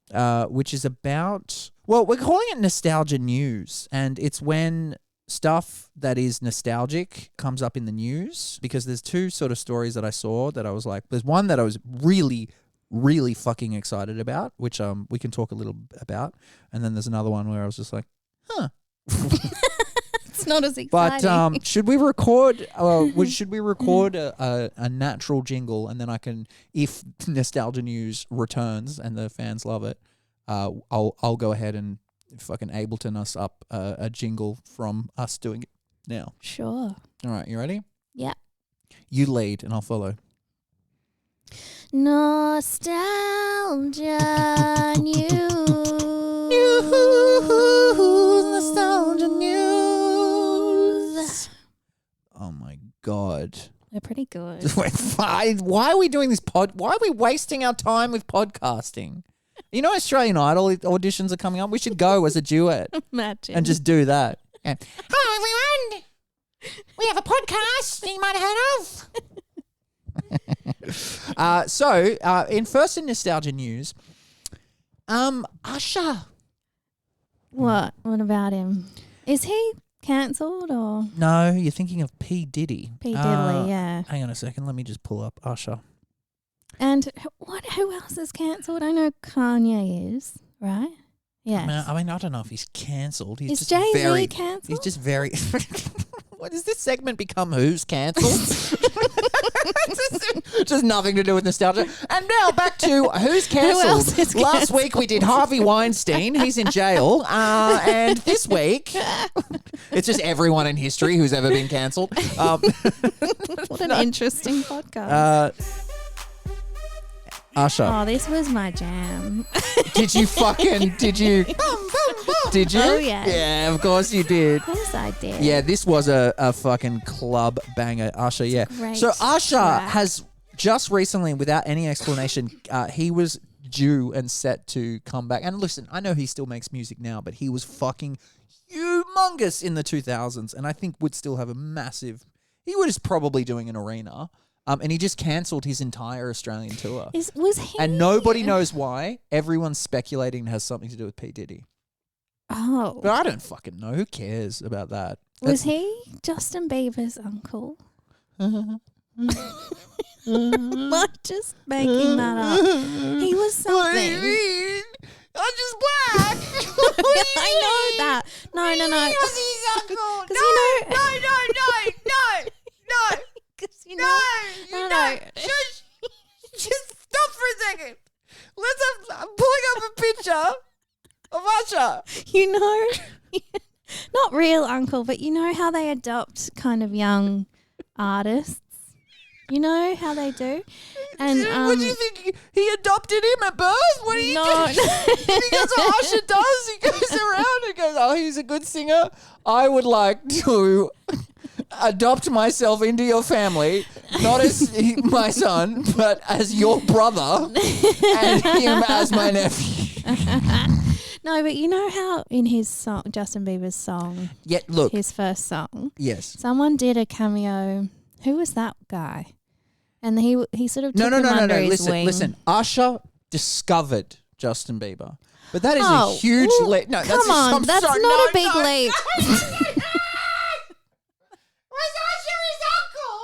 S2: which is about, well, we're calling it Nostalgia News. And it's when stuff that is nostalgic comes up in the news, because there's two sort of stories that I saw that I was like, there's one that I was really, really fucking excited about, which we can talk a little about. And then there's another one where I was just like, huh.
S1: It's not as exciting.
S2: But should we record? Should we record a natural jingle, and then I can, if Nostalgia News returns and the fans love it, I'll go ahead and fucking Ableton us up a jingle from us doing it now.
S1: Sure.
S2: All right, you ready?
S1: Yeah.
S2: You lead, and I'll follow.
S1: Nostalgia news.
S2: Nostalgia News. Oh my God.
S1: They're pretty good.
S2: Why are we doing this Why are we wasting our time with podcasting? You know, Australian Idol auditions are coming up. We should go as a duet
S1: Imagine.
S2: and just do that. Yeah.
S4: Hello, everyone. We have a podcast that you might have heard of.
S2: In first in nostalgia news, Usher.
S1: What? What about him? Is he cancelled or
S2: No, you're thinking of P. Diddy.
S1: P. Diddley? Yeah.
S2: Hang on a second. Let me just pull up Usher.
S1: And who else is cancelled? I know Kanye is, right? Yes.
S2: I mean, I don't know if he's cancelled. He's
S1: Is
S2: just
S1: Jay-Z
S2: very
S1: cancelled?
S2: He's just very. What does this segment become? Who's cancelled? Just nothing to do with nostalgia. And now back to who's cancelled.
S1: else is
S2: Last
S1: cancelled?
S2: week we did Harvey Weinstein. He's in jail. And this week, it's just everyone in history who's ever been cancelled.
S1: What an interesting podcast.
S2: Usher.
S1: Oh, this was my jam.
S2: Did you? Did you?
S1: Oh, yeah.
S2: Yeah, of course you did.
S1: Of course I did.
S2: Yeah, this was a fucking club banger, Usher. Yeah.
S1: Great
S2: So Usher
S1: track.
S2: has just recently, without any explanation, he was due and set to come back. And listen, I know he still makes music now, but he was fucking humongous in the 2000s, and I think would still have a massive. He was probably doing an arena. And he just cancelled his entire Australian tour.
S1: Was he?
S2: And nobody knows why. Everyone's speculating it has something to do with P. Diddy.
S1: Oh.
S2: But I don't fucking know. Who cares about that?
S1: Was he Justin Bieber's uncle? Am I just making that up? He was something.
S2: What do you mean? I'm just black.
S1: I know that. No.
S2: Aussie's uncle.
S1: Because you know.
S2: No.
S1: Because you know. No.
S2: Just stop for a second. I'm pulling up a picture of Usher.
S1: You know. Not real uncle, but you know how they adopt kind of young artists. You know how they do. And
S2: what do you think? He adopted him at birth? What do you
S1: No.
S2: think? You think that's what Usher does? He goes around and goes, "Oh, he's a good singer. I would like to adopt myself into your family, not as my son, but as your brother, and him as my nephew."
S1: No, but you know how in his song, Justin Bieber's song,
S2: Yeah, look.
S1: his first song,
S2: Yes.
S1: someone did a cameo. Who was that guy? And he sort of took him under his wing.
S2: Listen. Usher discovered Justin Bieber, but that is
S1: Oh,
S2: a huge
S1: well,
S2: leap. No,
S1: come on,
S2: I'm
S1: that's
S2: sorry.
S1: not
S2: No,
S1: a big
S2: no.
S1: leap.
S4: Was Usher his uncle?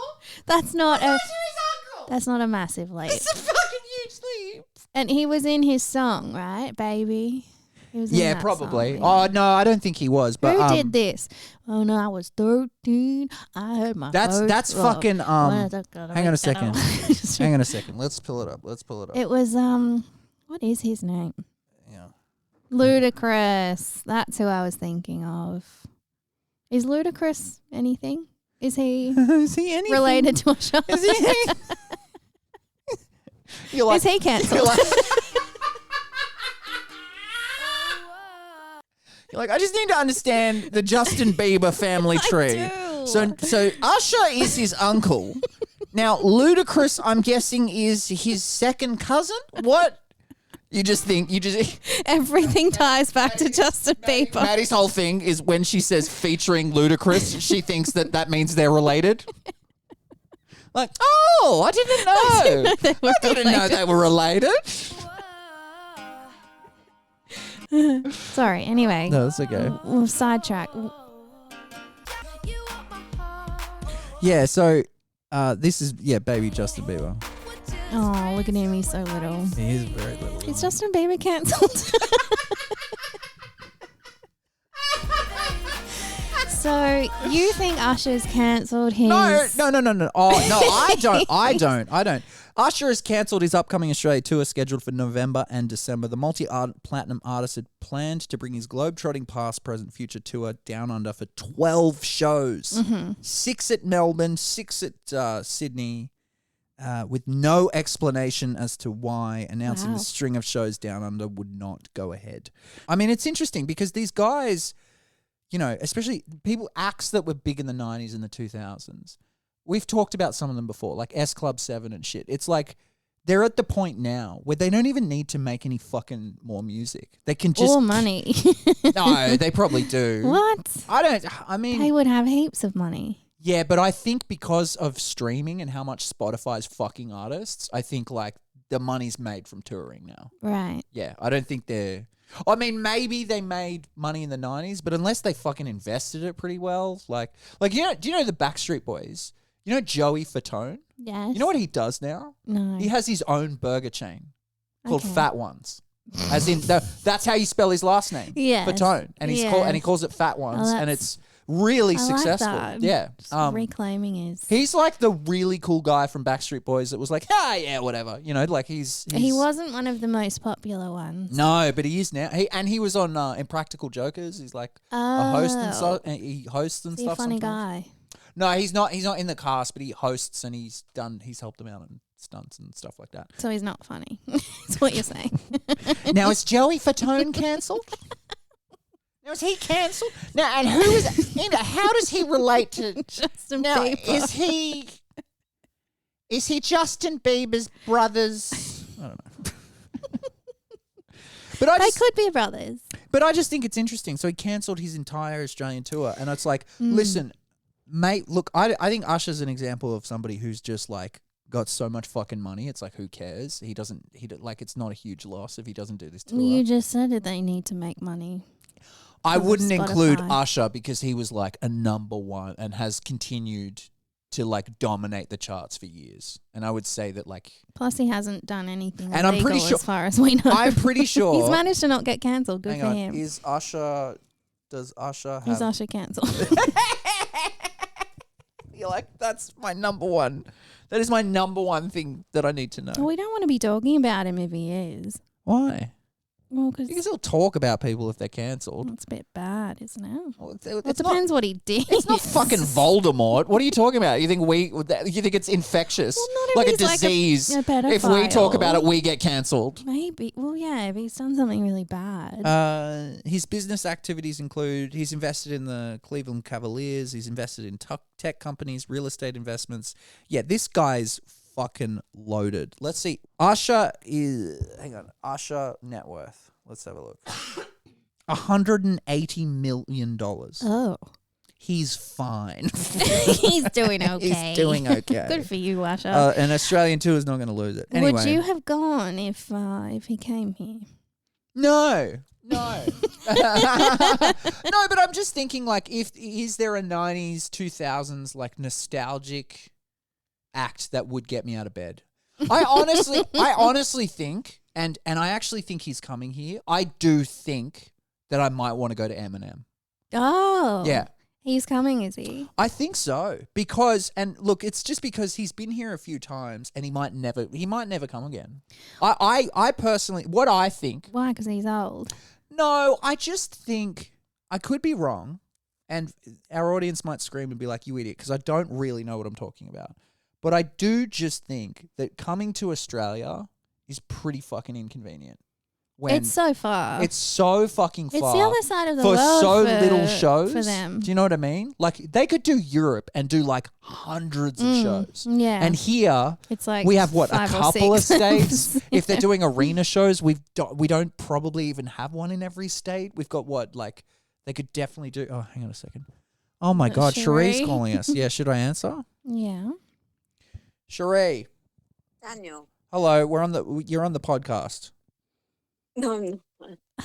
S1: That's not a.
S4: Usher his uncle?
S1: That's not a massive leap.
S2: It's a fucking huge leap.
S1: And he was in his song, right, baby? He was in
S2: Yeah,
S1: that
S2: probably.
S1: song, yeah.
S2: Oh no, I don't think he was. But
S1: Who did this? Oh no, I was 13. I heard my
S2: That's
S1: first love.
S2: fucking
S1: When I gotta
S2: hang on a
S1: make that
S2: second.
S1: up.
S2: Hang on a second. Let's pull it up.
S1: It was what is his name?
S2: Yeah.
S1: Ludacris. That's who I was thinking of. Is Ludacris anything? Is he
S2: Is he anything?
S1: related to Usher?
S2: Is he? You're like,
S1: Is he cancelled?
S2: you're like, I just need to understand the Justin Bieber family tree.
S1: do.
S2: So Usher is his uncle. Now, Ludacris, I'm guessing, is his second cousin? What?
S1: Everything ties back to Justin Bieber.
S2: Maddie's whole thing is when she says featuring Ludacris, she thinks that means they're related. Like, oh, I didn't know. I didn't know they were related.
S1: Sorry. Anyway,
S2: No, that's okay.
S1: we'll sidetrack.
S2: Yeah, so this is, baby Justin Bieber.
S1: Oh, look at him. He's so little.
S2: He is very little.
S1: Is Justin Bieber cancelled? So you think Usher's cancelled his?
S2: No. Oh, no, I don't. Usher has cancelled his upcoming Australia tour scheduled for November and December. The multi-platinum artist had planned to bring his globe-trotting past, present, future tour down under for 12 shows. 6 at Melbourne, 6 at Sydney, with no explanation as to why announcing
S1: Wow.
S2: the string of shows down under would not go ahead. I mean, it's interesting because these guys, you know, especially acts that were big in the 90s and the 2000s, we've talked about some of them before, like S Club 7 and shit. It's like they're at the point now where they don't even need to make any fucking more music. They can just
S1: Or money.
S2: No, they probably do.
S1: What?
S2: I mean,
S1: They would have heaps of money.
S2: yeah, but I think because of streaming and how much Spotify's fucking artists, I think like the money's made from touring now.
S1: Right.
S2: Yeah, I don't think they're. I mean, maybe they made money in the 90s, but unless they fucking invested it pretty well, like do you know the Backstreet Boys? You know Joey Fatone?
S1: Yes.
S2: You know what he does now?
S1: No.
S2: He has his own burger chain called
S1: Okay.
S2: Fat Ones. As in, that's how you spell his last name.
S1: Yes.
S2: Fatone. And he
S1: Yes.
S2: calls it Fat Ones, and
S1: that's-
S2: it's really
S1: I like
S2: successful.
S1: that.
S2: Yeah.
S1: Just reclaiming his.
S2: He's like the really cool guy from Backstreet Boys that was like, yeah, whatever. You know, like he's
S1: He wasn't one of the most popular ones.
S2: No, but he is now. He was on Impractical Jokers. He's like a host and so he hosts and
S1: Is he a
S2: stuff.
S1: funny
S2: sometimes.
S1: guy?
S2: No, he's not. He's not in the cast, but he hosts and he's helped them out in stunts and stuff like that.
S1: So he's not funny. That's what you're saying.
S5: Now, is Joey Fatone cancelled? Now, is he cancelled? Now, and who is? How does he relate to?
S1: Justin
S5: Now,
S1: Bieber.
S5: is he Justin Bieber's brothers?
S2: I don't know. But I
S1: They
S2: just,
S1: could be brothers.
S2: but I just think it's interesting. So he cancelled his entire Australian tour, and it's like, listen, mate. Look, I think Usher's an example of somebody who's just like got so much fucking money. It's like, who cares? Like, it's not a huge loss if he doesn't do this tour.
S1: You just said it. They need to make money.
S2: I
S1: on
S2: wouldn't include
S1: Spotify.
S2: Usher because he was like a number one and has continued to like dominate the charts for years. And I would say that like
S1: Plus, he hasn't done anything
S2: And I'm
S1: illegal
S2: pretty sure-
S1: as far as we know.
S2: I'm pretty sure.
S1: He's managed to not get cancelled. Good
S2: hang
S1: for
S2: on,
S1: him.
S2: does Usher have
S1: He's Usher cancelled.
S2: You're like, that's my number one. That is my number one thing that I need to know.
S1: We don't want to be talking about him if he is.
S2: Why?
S1: Well, because
S2: You can still talk about people if they're cancelled.
S1: it's a bit bad, isn't it?
S2: Well,
S1: It
S2: it's not,
S1: depends what he did.
S2: it's not fucking Voldemort. What are you talking about? You think it's infectious?
S1: Well, not if
S2: like a
S1: he's like a
S2: disease. if we
S1: pedophile.
S2: talk about it, we get cancelled.
S1: Maybe. Well, yeah, if he's done something really bad.
S2: His business activities include he's invested in the Cleveland Cavaliers, he's invested in tech companies, real estate investments. Yeah, this guy's fucking loaded. Let's see. Usher net worth. Let's have a look. $180 million.
S1: Oh.
S2: He's fine.
S1: He's doing okay.
S2: He's doing okay.
S1: Good for you, Usher.
S2: An Australian tour is not going to lose it. Anyway.
S1: Would you have gone if he came here?
S2: No. No. No, but I'm just thinking like is there a 90s, 2000s like nostalgic act that would get me out of bed? I honestly think and I actually think he's coming here. I do think that I might want to go to Eminem.
S1: Oh.
S2: Yeah.
S1: He's coming, is he?
S2: I think so. Because and look, it's just because he's been here a few times and he might never come again. I personally what I think
S1: Why? Because he's old.
S2: No, I just think I could be wrong, and our audience might scream and be like, "You idiot," because I don't really know what I'm talking about. But I do just think that coming to Australia is pretty fucking inconvenient. When
S1: It's so far.
S2: it's so fucking far.
S1: It's the other side of the
S2: for
S1: world
S2: so
S1: for,
S2: little shows
S1: for them.
S2: Do you know what I mean? Like they could do Europe and do like hundreds of shows.
S1: Yeah.
S2: And here
S1: It's like
S2: we have what a
S1: 5 or
S2: couple of
S1: 6.
S2: states. If they're doing arena shows, we don't probably even have one in every state. We've got what like they could definitely do. Oh, hang on a second. Oh my God, Cherie's
S1: Cherie?
S2: calling us. Yeah, should I answer?
S1: Yeah.
S2: Cherie,
S7: Daniel.
S2: hello. You're on the podcast.
S7: No, I'm not.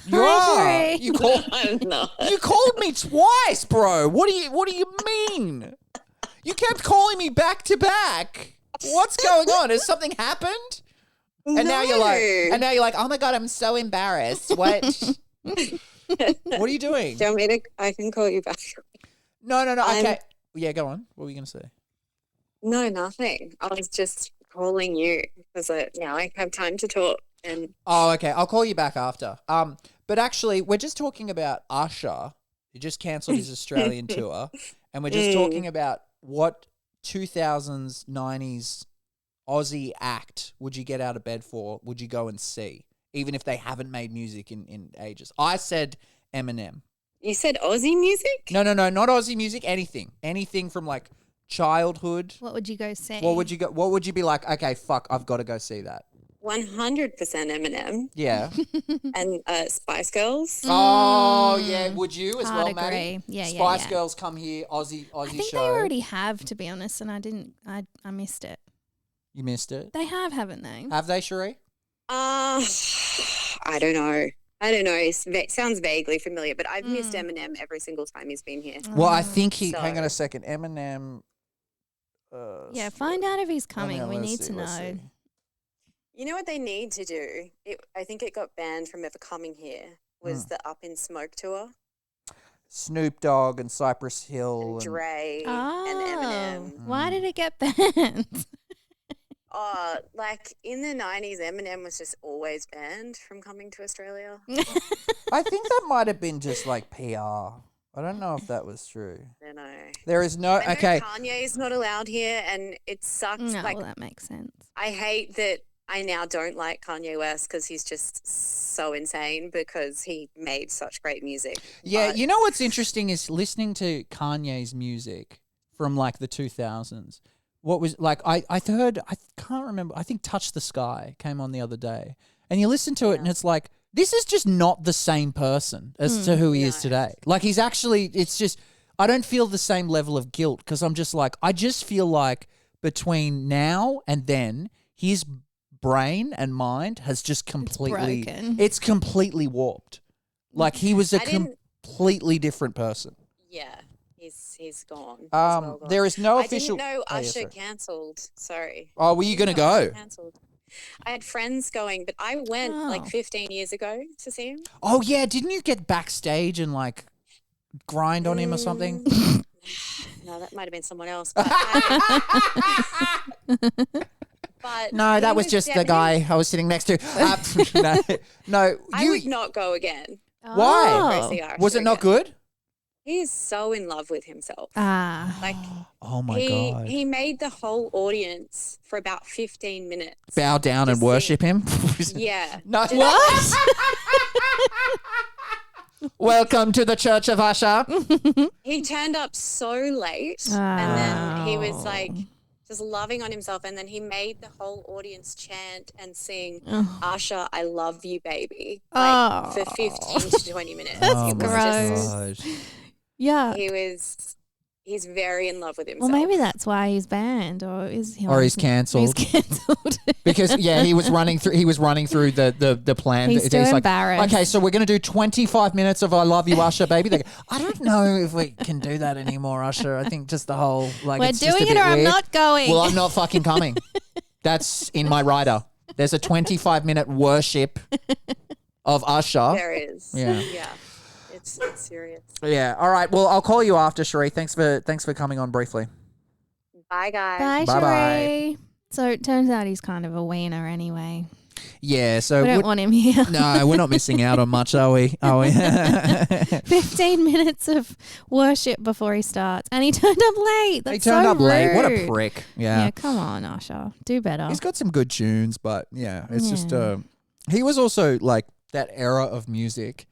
S2: You
S1: Hi,
S2: are.
S1: Cherie.
S2: You called.
S7: I'm not.
S2: You called me twice, bro. What do you mean? You kept calling me back to back. What's going on? Has something happened? And now you're like, oh my God, I'm so embarrassed. What? What are you doing?
S7: Do you want me to? I can call you back.
S2: No.
S7: I'm-
S2: Okay. Yeah, go on. What were you going to say?
S7: No, nothing. I was just calling you because now I have time to talk. And
S2: Oh, okay. I'll call you back after. But actually, we're just talking about Usher. He just cancelled his Australian tour, and we're just talking about what 2000s, 90s Aussie act would you get out of bed for? Would you go and see, even if they haven't made music in ages? I said Eminem.
S7: you said Aussie music?
S2: No, not Aussie music. Anything from like childhood,
S1: What would you go see?
S2: what would you go? What would you be like? Okay, fuck, I've got to go see that.
S7: 100% Eminem
S2: Yeah.
S7: and Spice Girls.
S2: Oh yeah, would you as
S1: Hard
S2: well, Maddie?
S1: agree. Yeah, yeah,
S2: Spice
S1: yeah.
S2: Girls come here, Aussie
S1: I think
S2: show.
S1: they already have, to be honest, and I missed it.
S2: You missed it.
S1: They have, haven't they?
S2: Have they, Cherie?
S7: I don't know. It sounds vaguely familiar, but I've missed Eminem every single time he's been here.
S2: Well, I think he.
S7: So-
S2: Hang on a second, Eminem.
S1: Yeah, find out if he's
S2: hang
S1: coming.
S2: on,
S1: We
S2: let's
S1: need
S2: see,
S1: to
S2: let's
S1: know.
S2: see.
S7: You know what they need to do? I think it got banned from ever coming here. Was the Up in Smoke tour?
S2: Snoop Dogg and Cypress Hill.
S7: And
S2: And
S7: Dre
S1: Oh,
S7: and Eminem.
S1: why did it get banned?
S7: Oh, like in the 90s, Eminem was just always banned from coming to Australia.
S2: I think that might have been just like PR. I don't know if that was true.
S7: I don't know.
S2: There is no.
S7: I know
S2: Okay.
S7: Kanye's not allowed here, and it sucks.
S1: No,
S7: Like,
S1: well, that makes sense.
S7: I hate that I now don't like Kanye West because he's just so insane because he made such great music.
S2: Yeah,
S7: But
S2: you know what's interesting is listening to Kanye's music from like the 2000s. What was like I heard, I can't remember, I think Touch the Sky came on the other day. And you listen to it and it's like, this is just not the same person as to who he is today. Like he's actually, it's just, I don't feel the same level of guilt because I'm just like, I just feel like between now and then, his brain and mind has just completely,
S1: broken.
S2: it's completely warped. Like he was a
S7: I didn't-
S2: completely different person.
S7: yeah, he's gone. He's well gone.
S2: There is no
S7: I
S2: official.
S7: didn't know
S2: Oh, yeah,
S7: Usher
S2: sorry.
S7: cancelled. Sorry.
S2: Oh, were you going to
S7: Didn't know Usher
S2: go?
S7: cancelled. I had friends going, but I went like 15 years ago to see him.
S2: Oh, yeah. Didn't you get backstage and like grind on him or something?
S7: No, that might have been someone else. But, but
S2: No,
S7: he
S2: that was just the guy I was sitting next to. No,
S7: I
S2: you.
S7: would not go again.
S2: Why?
S7: Go see Usher
S2: Was it not
S7: again.
S2: good?
S7: He is so in love with himself.
S1: Ah,
S7: Like
S2: Oh my god!
S7: he made the whole audience for about 15 minutes.
S2: Bow down and
S7: Just
S2: worship him.
S7: Yeah.
S2: No.
S7: Just-
S2: What? Welcome to the Church of Usher.
S7: He turned up so late and then he was like just loving on himself, and then he made the whole audience chant and sing Usher, I love you, baby, like for 15 to 20 minutes.
S2: Oh
S7: It
S2: my
S1: gross.
S2: God.
S1: yeah.
S7: He's very in love with
S1: Well,
S7: himself.
S1: maybe that's why he's banned, or is he?
S2: Or he's cancelled.
S1: He's cancelled.
S2: Because he was running through the plan.
S1: He's too embarrassed.
S2: Okay, so we're gonna do 25 minutes of I love you, Usher, baby. They go, I don't know if we can do that anymore, Usher. I think just the whole like
S1: We're
S2: it's just a
S1: doing it,
S2: bit
S1: or I'm
S2: weird.
S1: not going.
S2: Well, I'm not fucking coming. That's in my rider. There's a 25-minute worship of Usher.
S7: There is.
S2: Yeah.
S7: Yeah. It's serious.
S2: Yeah. All right. Well, I'll call you after, Cherie. Thanks for coming on briefly.
S7: Bye, guys.
S1: Bye,
S2: Bye-bye.
S1: Cherie. So it turns out he's kind of a wiener anyway.
S2: Yeah. So
S1: We don't want him here.
S2: no, we're not missing out on much, are we? Are we?
S1: 15 minutes of worship before he starts. And he turned up late. That's
S2: He turned
S1: so
S2: up late. What a
S1: rude.
S2: prick.
S1: Yeah, come on, Usher. Do better.
S2: He's got some good tunes, but yeah, it's just he was also like that era of music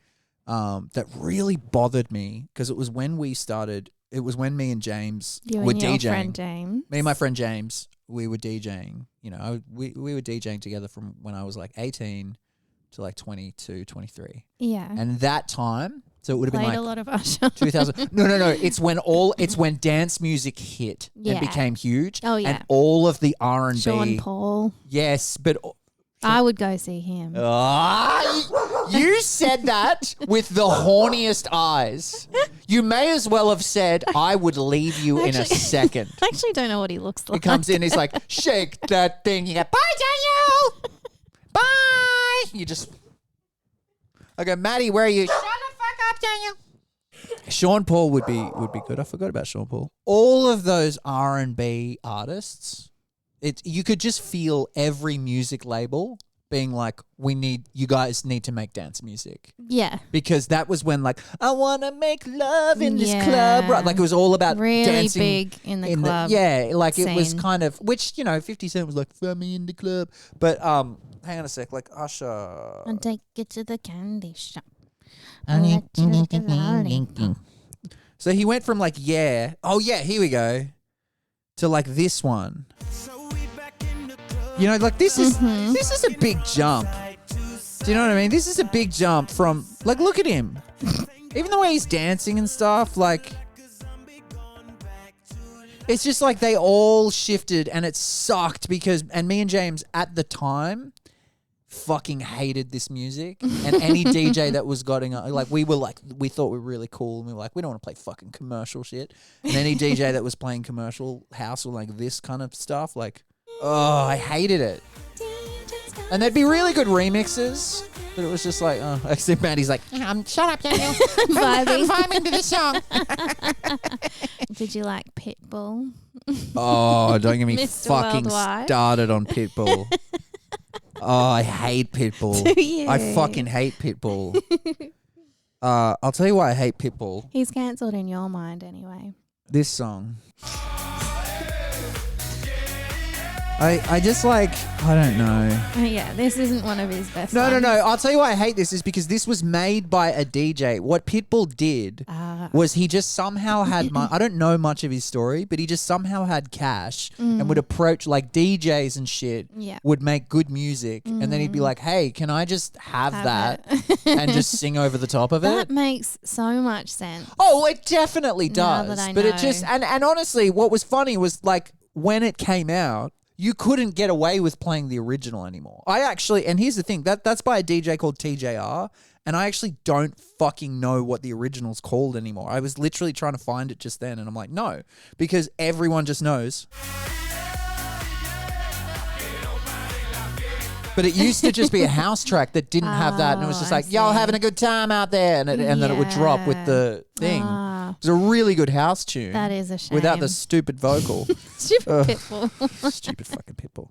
S2: that really bothered me because it was when we started. It was when me and James
S1: you
S2: were
S1: and your
S2: DJing.
S1: friend James.
S2: Me and my friend James, we were DJing. You know, we were DJing together from when I was like 18 to like 22, 23.
S1: Yeah.
S2: And that time, so it would have been
S1: Played
S2: like
S1: a lot of Usher.
S2: 2000. No. It's when dance music hit and
S1: Yeah.
S2: became huge.
S1: Oh, yeah.
S2: And all of the R&B.
S1: Sean Paul.
S2: Yes, but
S1: I would go see him.
S2: you said that with the horniest eyes. You may as well have said, I would leave you in a
S1: Actually-
S2: second.
S1: I actually don't know what he looks
S2: He
S1: like.
S2: comes in, he's like, shake that thing. You go, bye, Daniel. Bye. You just, I go, Maddie, where are you? Shut the fuck up, Daniel. Sean Paul would be good. I forgot about Sean Paul. All of those R&B artists, you could just feel every music label being like, you guys need to make dance music.
S1: Yeah.
S2: Because that was when like, I want to make love in this
S1: Yeah.
S2: club. Right? Like it was all about
S1: Really
S2: dancing.
S1: big in the club.
S2: Yeah, like it was
S1: scene.
S2: kind of, which, 50 Cent was like, "Find me in the club." But hang on a sec, like Usher.
S1: I'll take you to the candy shop.
S2: So he went from like, oh yeah, here we go. to like this one. You know, like this is a big jump. Do you know what I mean? This is a big jump from like, look at him. Even the way he's dancing and stuff, like it's just like they all shifted and it sucked because, and me and James at the time fucking hated this music, and any DJ that was we thought we were really cool, and we were like, we don't want to play fucking commercial shit. And any DJ that was playing commercial house or like this kind of stuff, like, oh, I hated it. And there'd be really good remixes, but it was just like, oh, except Maddie's like,
S5: Shut up, Daniel.
S1: Vibing.
S5: I'm into this song.
S1: Did you like Pitbull?
S2: oh, don't get me
S1: Mr.
S2: fucking
S1: Worldwide.
S2: started on Pitbull. Oh, I hate Pitbull.
S1: Do you?
S2: I fucking hate Pitbull. I'll tell you why I hate Pitbull.
S1: He's cancelled in your mind anyway.
S2: This song. I just like, I don't know.
S1: Yeah, this isn't one of his best
S2: No.
S1: ones.
S2: I'll tell you why I hate this is because this was made by a DJ. What Pitbull did was he just somehow had I don't know much of his story, but he just somehow had cash and would approach like DJs and shit,
S1: Yeah.
S2: would make good music, and then he'd be like, hey, can I just have that and just sing over the top of
S1: That
S2: it?
S1: makes so much sense.
S2: Oh, it definitely
S1: Now
S2: does.
S1: that I
S2: But it
S1: know.
S2: just, and honestly, what was funny was like when it came out, you couldn't get away with playing the original anymore. I actually, and here's the thing, that's by a DJ called TJR, and I actually don't fucking know what the original's called anymore. I was literally trying to find it just then, and I'm like, no, because everyone just knows. But it used to just be a house track that didn't have that, and it was just
S1: I
S2: like, y'all
S1: see.
S2: having a good time out there, and then it would drop with the thing.
S1: Ah.
S2: It was a really good house tune.
S1: That is a shame.
S2: Without the stupid vocal.
S1: Stupid Pitbull.
S2: Stupid fucking Pitbull.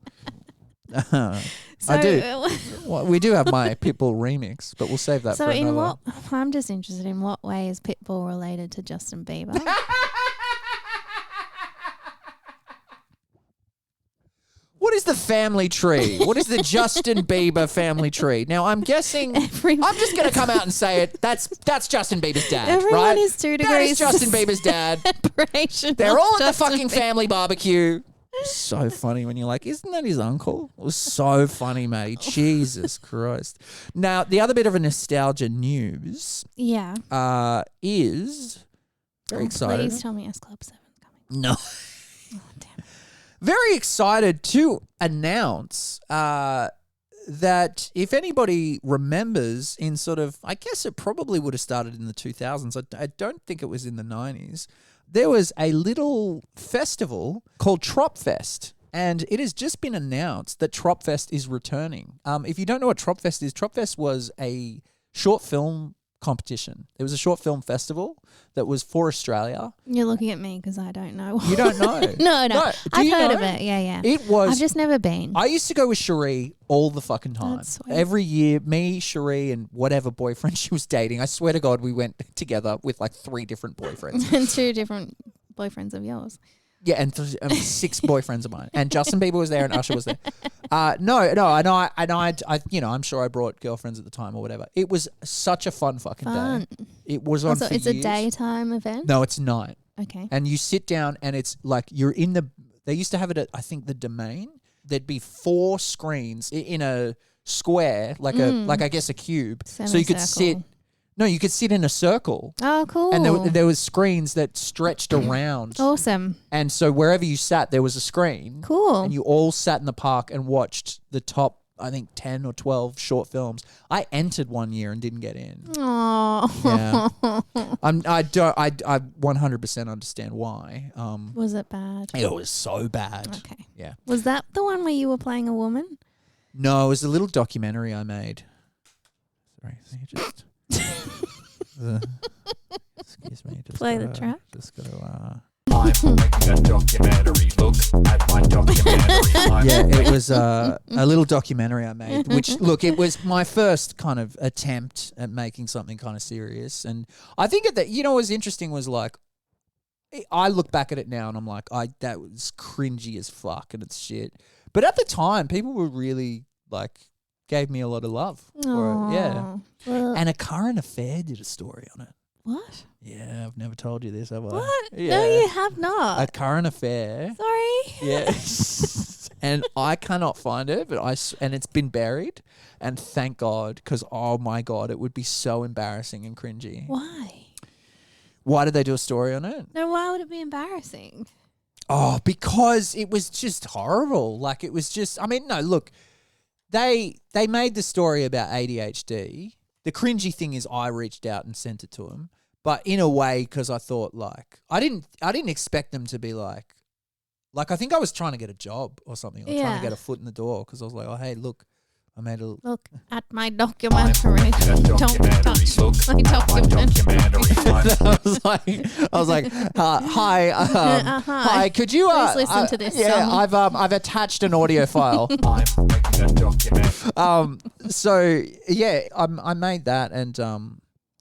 S1: So,
S2: I do. Well, we do have my Pitbull remix, but we'll save that
S1: So
S2: for
S1: in
S2: another.
S1: I'm just interested in what way is Pitbull related to Justin Bieber?
S2: What is the family tree? What is the Justin Bieber family tree? Now, I'm guessing... I'm just going to come out and say it. That's Justin Bieber's dad,
S1: Everyone
S2: right?
S1: is 2
S2: That
S1: degrees
S2: is Justin Bieber's dad.
S1: separation.
S2: They're
S1: of
S2: all at the
S1: Justin
S2: fucking
S1: Bieber.
S2: family barbecue. So funny when you're like, isn't that his uncle? It was so funny, mate. Jesus Christ. Now, the other bit of a nostalgia news
S1: Yeah.
S2: is... Very excited.
S1: Please tell me S Club 7's coming.
S2: No.
S1: Oh, damn it.
S2: Very excited to announce that if anybody remembers in sort of, I guess it probably would have started in the 2000s. I don't think it was in the 90s. There was a little festival called Tropfest. And it has just been announced that Tropfest is returning. If you don't know what Tropfest is, Tropfest was a short film competition. It was a short film festival that was for Australia.
S1: You're looking at me because I don't know.
S2: You don't know?
S1: No.
S2: Do
S1: I've
S2: you
S1: heard
S2: know?
S1: of it. Yeah.
S2: It was...
S1: I've just never been.
S2: I used to go with Cherie all the fucking time.
S1: That's sweet.
S2: Every year, me, Cherie, and whatever boyfriend she was dating, I swear to God, we went together with like 3 different boyfriends.
S1: And 2 different boyfriends of yours.
S2: Yeah, and 6 boyfriends of mine. And Justin Bieber was there and Usher was there. No, I'm sure I brought girlfriends at the time or whatever. It was such a fun fucking
S1: Fun.
S2: day. It was on
S1: Also,
S2: for
S1: it's
S2: years.
S1: a daytime event?
S2: No, it's night.
S1: Okay.
S2: And you sit down and it's like you're in the... They used to have it at, I think, the Domain. There'd be 4 screens in a square, like I guess a cube. So you could sit...
S1: Semicircle.
S2: No, you could sit in a circle.
S1: Oh, cool.
S2: And there was screens that stretched around.
S1: Awesome.
S2: And so wherever you sat, there was a screen.
S1: Cool.
S2: And you all sat in the park and watched the top, I think, 10 or 12 short films. I entered one year and didn't get in.
S1: Oh.
S2: Yeah. I 100% understand why.
S1: Was it bad?
S2: It was so bad.
S1: Okay.
S2: Yeah.
S1: Was that the one where you were playing a woman?
S2: No, it was a little documentary I made. Sorry, just... excuse me. Just
S1: Play the
S2: gotta-
S1: track.
S2: Just gotta...
S6: I'm making a documentary. Look at my documentary.
S2: Yeah, it was a little documentary I made, which, look, it was my first kind of attempt at making something kind of serious. And I think what was interesting was like, I look back at it now and I'm like, that was cringy as fuck and it's shit. But at the time, people were really like, gave me a lot of love for it. Yeah.
S1: Well,
S2: And A Current Affair did a story on it.
S1: What?
S2: Yeah, I've never told you this, have I?
S1: What?
S2: Yeah.
S1: No, you have not.
S2: A current affair.
S1: Sorry.
S2: Yeah. And I cannot find it, but and it's been buried. And thank God, because oh my God, it would be so embarrassing and cringy.
S1: Why?
S2: Why did they do a story on it?
S1: No, why would it be embarrassing?
S2: Oh, because it was just horrible. Like it was just, I mean, no, look, they made the story about ADHD. The cringy thing is I reached out and sent it to them, but in a way, because I thought like, I didn't expect them to be like I think I was trying to get a job or something, or trying to get a foot in the door, because I was like, oh, hey, look, I made a...
S1: Look at my documentary.
S6: Documentary.
S1: Don't touch
S6: Look
S1: my documentary.
S2: I was like, hi, hi, could you...
S1: Please listen to this
S2: Yeah,
S1: song.
S2: I've attached an audio file.
S6: I'm making a documentary.
S2: So, yeah, I made that and...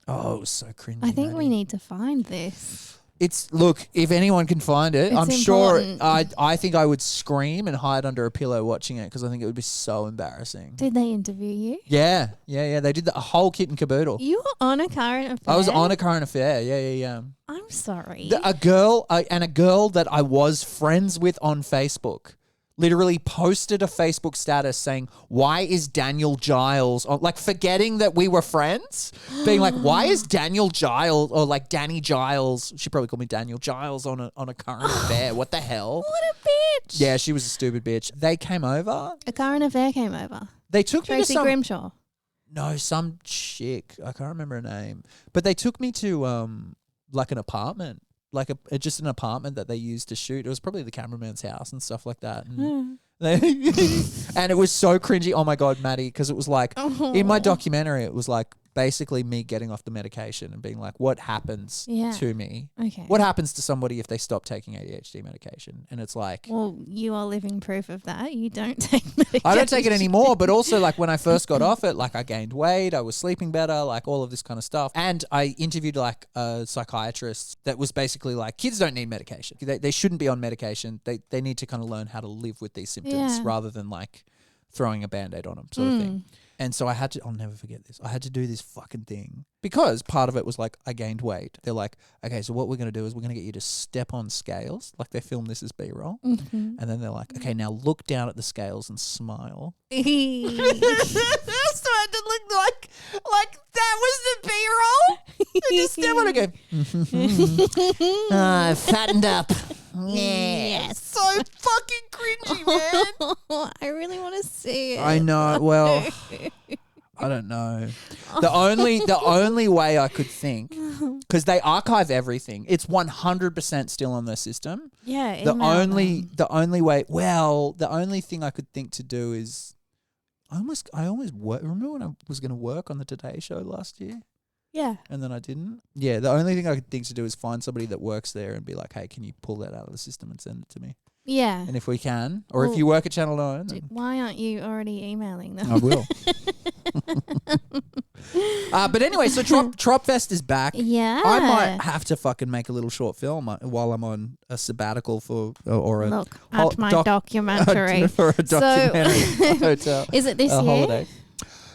S2: oh, it was so cringy.
S1: I think we
S2: Maddie.
S1: need to find this.
S2: It's look, if anyone can find it,
S1: It's
S2: I'm sure
S1: important.
S2: I think I would scream and hide under a pillow watching it, because I think it would be so embarrassing.
S1: Did they interview you?
S2: Yeah. They did a whole kit and caboodle.
S1: You were on a current affair?
S2: I was on a current affair. Yeah.
S1: I'm sorry.
S2: A girl that I was friends with on Facebook literally posted a Facebook status saying, "Why is Daniel Giles?" Like forgetting that we were friends, being like, "Why is Daniel Giles or like Danny Giles?" She probably called me Daniel Giles on a current affair. What the hell?
S1: What a bitch.
S2: Yeah, she was a stupid bitch. They came over.
S1: A current affair came over.
S2: They took me to
S1: Tracy
S2: some
S1: Grimshaw.
S2: no some chick. I can't remember her name, but they took me to like an apartment. Like just an apartment that they used to shoot. It was probably the cameraman's house and stuff like that. And, and it was so cringy. Oh my God, Maddie, because it was like in my documentary, it was like basically me getting off the medication and being like, what happens to me?
S1: Okay.
S2: What happens to somebody if they stop taking ADHD medication? And it's like,
S1: Well, you are living proof of that. You don't take medication.
S2: I don't take it anymore, but also like when I first got off it, like I gained weight, I was sleeping better, like all of this kind of stuff. And I interviewed like a psychiatrist that was basically like, kids don't need medication. They shouldn't be on medication. They need to kind of learn how to live with these symptoms rather than like throwing a Band-Aid on them sort of thing. And so I had to, I'll never forget this. I had to do this fucking thing because part of it was like I gained weight. They're like, okay, so what we're going to do is we're going to get you to step on scales. Like they film this as B-roll. And then they're like, okay, now look down at the scales and smile. So I had to look like that was the B-roll. And just step on it and go, fattened up.
S1: Yes.
S2: So fucking cringy, man.
S1: I really want to see it.
S2: I know. Well, I don't know. The only way I could think, because they archive everything, it's 100% still on their system.
S1: Yeah.
S2: The
S1: email
S2: only
S1: them.
S2: the only thing I could think to do is, I almost remember when I was going to work on the Today Show last year.
S1: Yeah.
S2: And then I didn't. Yeah, the only thing I could think to do is find somebody that works there and be like, hey, can you pull that out of the system and send it to me?
S1: Yeah.
S2: And if we can, or if
S1: Well,
S2: you work at Channel 9, then
S1: Why aren't you already emailing them?
S2: I will. But anyway, so Tropfest is back.
S1: Yeah.
S2: I might have to fucking make a little short film while I'm on a sabbatical or a
S1: Look at my documentary.
S2: for a documentary hotel.
S1: Is it this year?
S2: Holiday.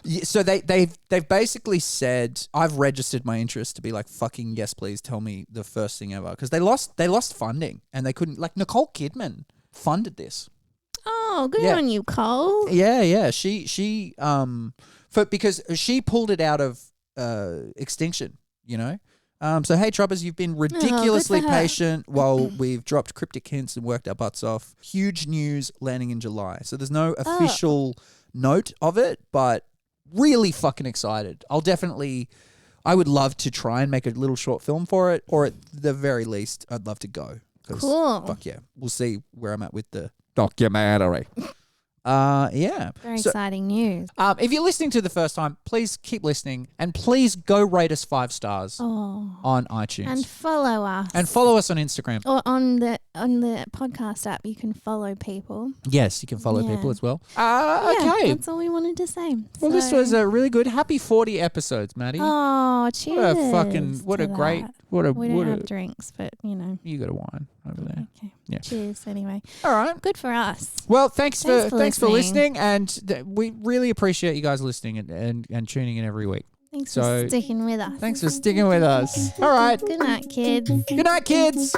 S2: Yeah, so they've basically said, I've registered my interest to be like, fucking yes, please tell me the first thing ever, because they lost funding and they couldn't, like Nicole Kidman funded this.
S1: Oh, good
S2: Yeah.
S1: on you, Cole.
S2: Yeah. She because she pulled it out of extinction, you know. So hey, Troppers, you've been ridiculously
S1: good for her.
S2: patient while we've dropped cryptic hints and worked our butts off. Huge news landing in July. So there's no official note of it, but really fucking excited. I would love to try and make a little short film for it, or at the very least, I'd love to go. 'Cause
S1: Cool.
S2: Fuck yeah. We'll see where I'm at with the documentary. Yeah.
S1: Very
S2: So,
S1: exciting news.
S2: if you're listening to the first time, please keep listening and please go rate us 5 stars
S1: Oh.
S2: on iTunes
S1: And follow us.
S2: and follow us on Instagram.
S1: Or on the podcast app, you can follow people.
S2: Yes, you can follow
S1: Yeah.
S2: people as well.
S1: Yeah,
S2: Okay.
S1: that's all we wanted to say.
S2: Well, this
S1: So-
S2: was a really good. Happy 40 episodes, Maddie.
S1: Oh, cheers.
S2: what a fucking
S1: to
S2: what a great
S1: that.
S2: what a
S1: We
S2: what
S1: don't
S2: a
S1: have drinks, but you know.
S2: you got a wine over there.
S1: Okay.
S2: Yeah.
S1: Cheers. Anyway,
S2: All right.
S1: good for us.
S2: Well, thanks for
S1: Thanks for
S2: listening, and we really appreciate you guys listening and tuning in every week.
S1: Thank Thanks
S2: So
S1: for sticking with us.
S2: thanks for sticking with us. All right.
S1: Good night, kids.
S2: Good night, kids.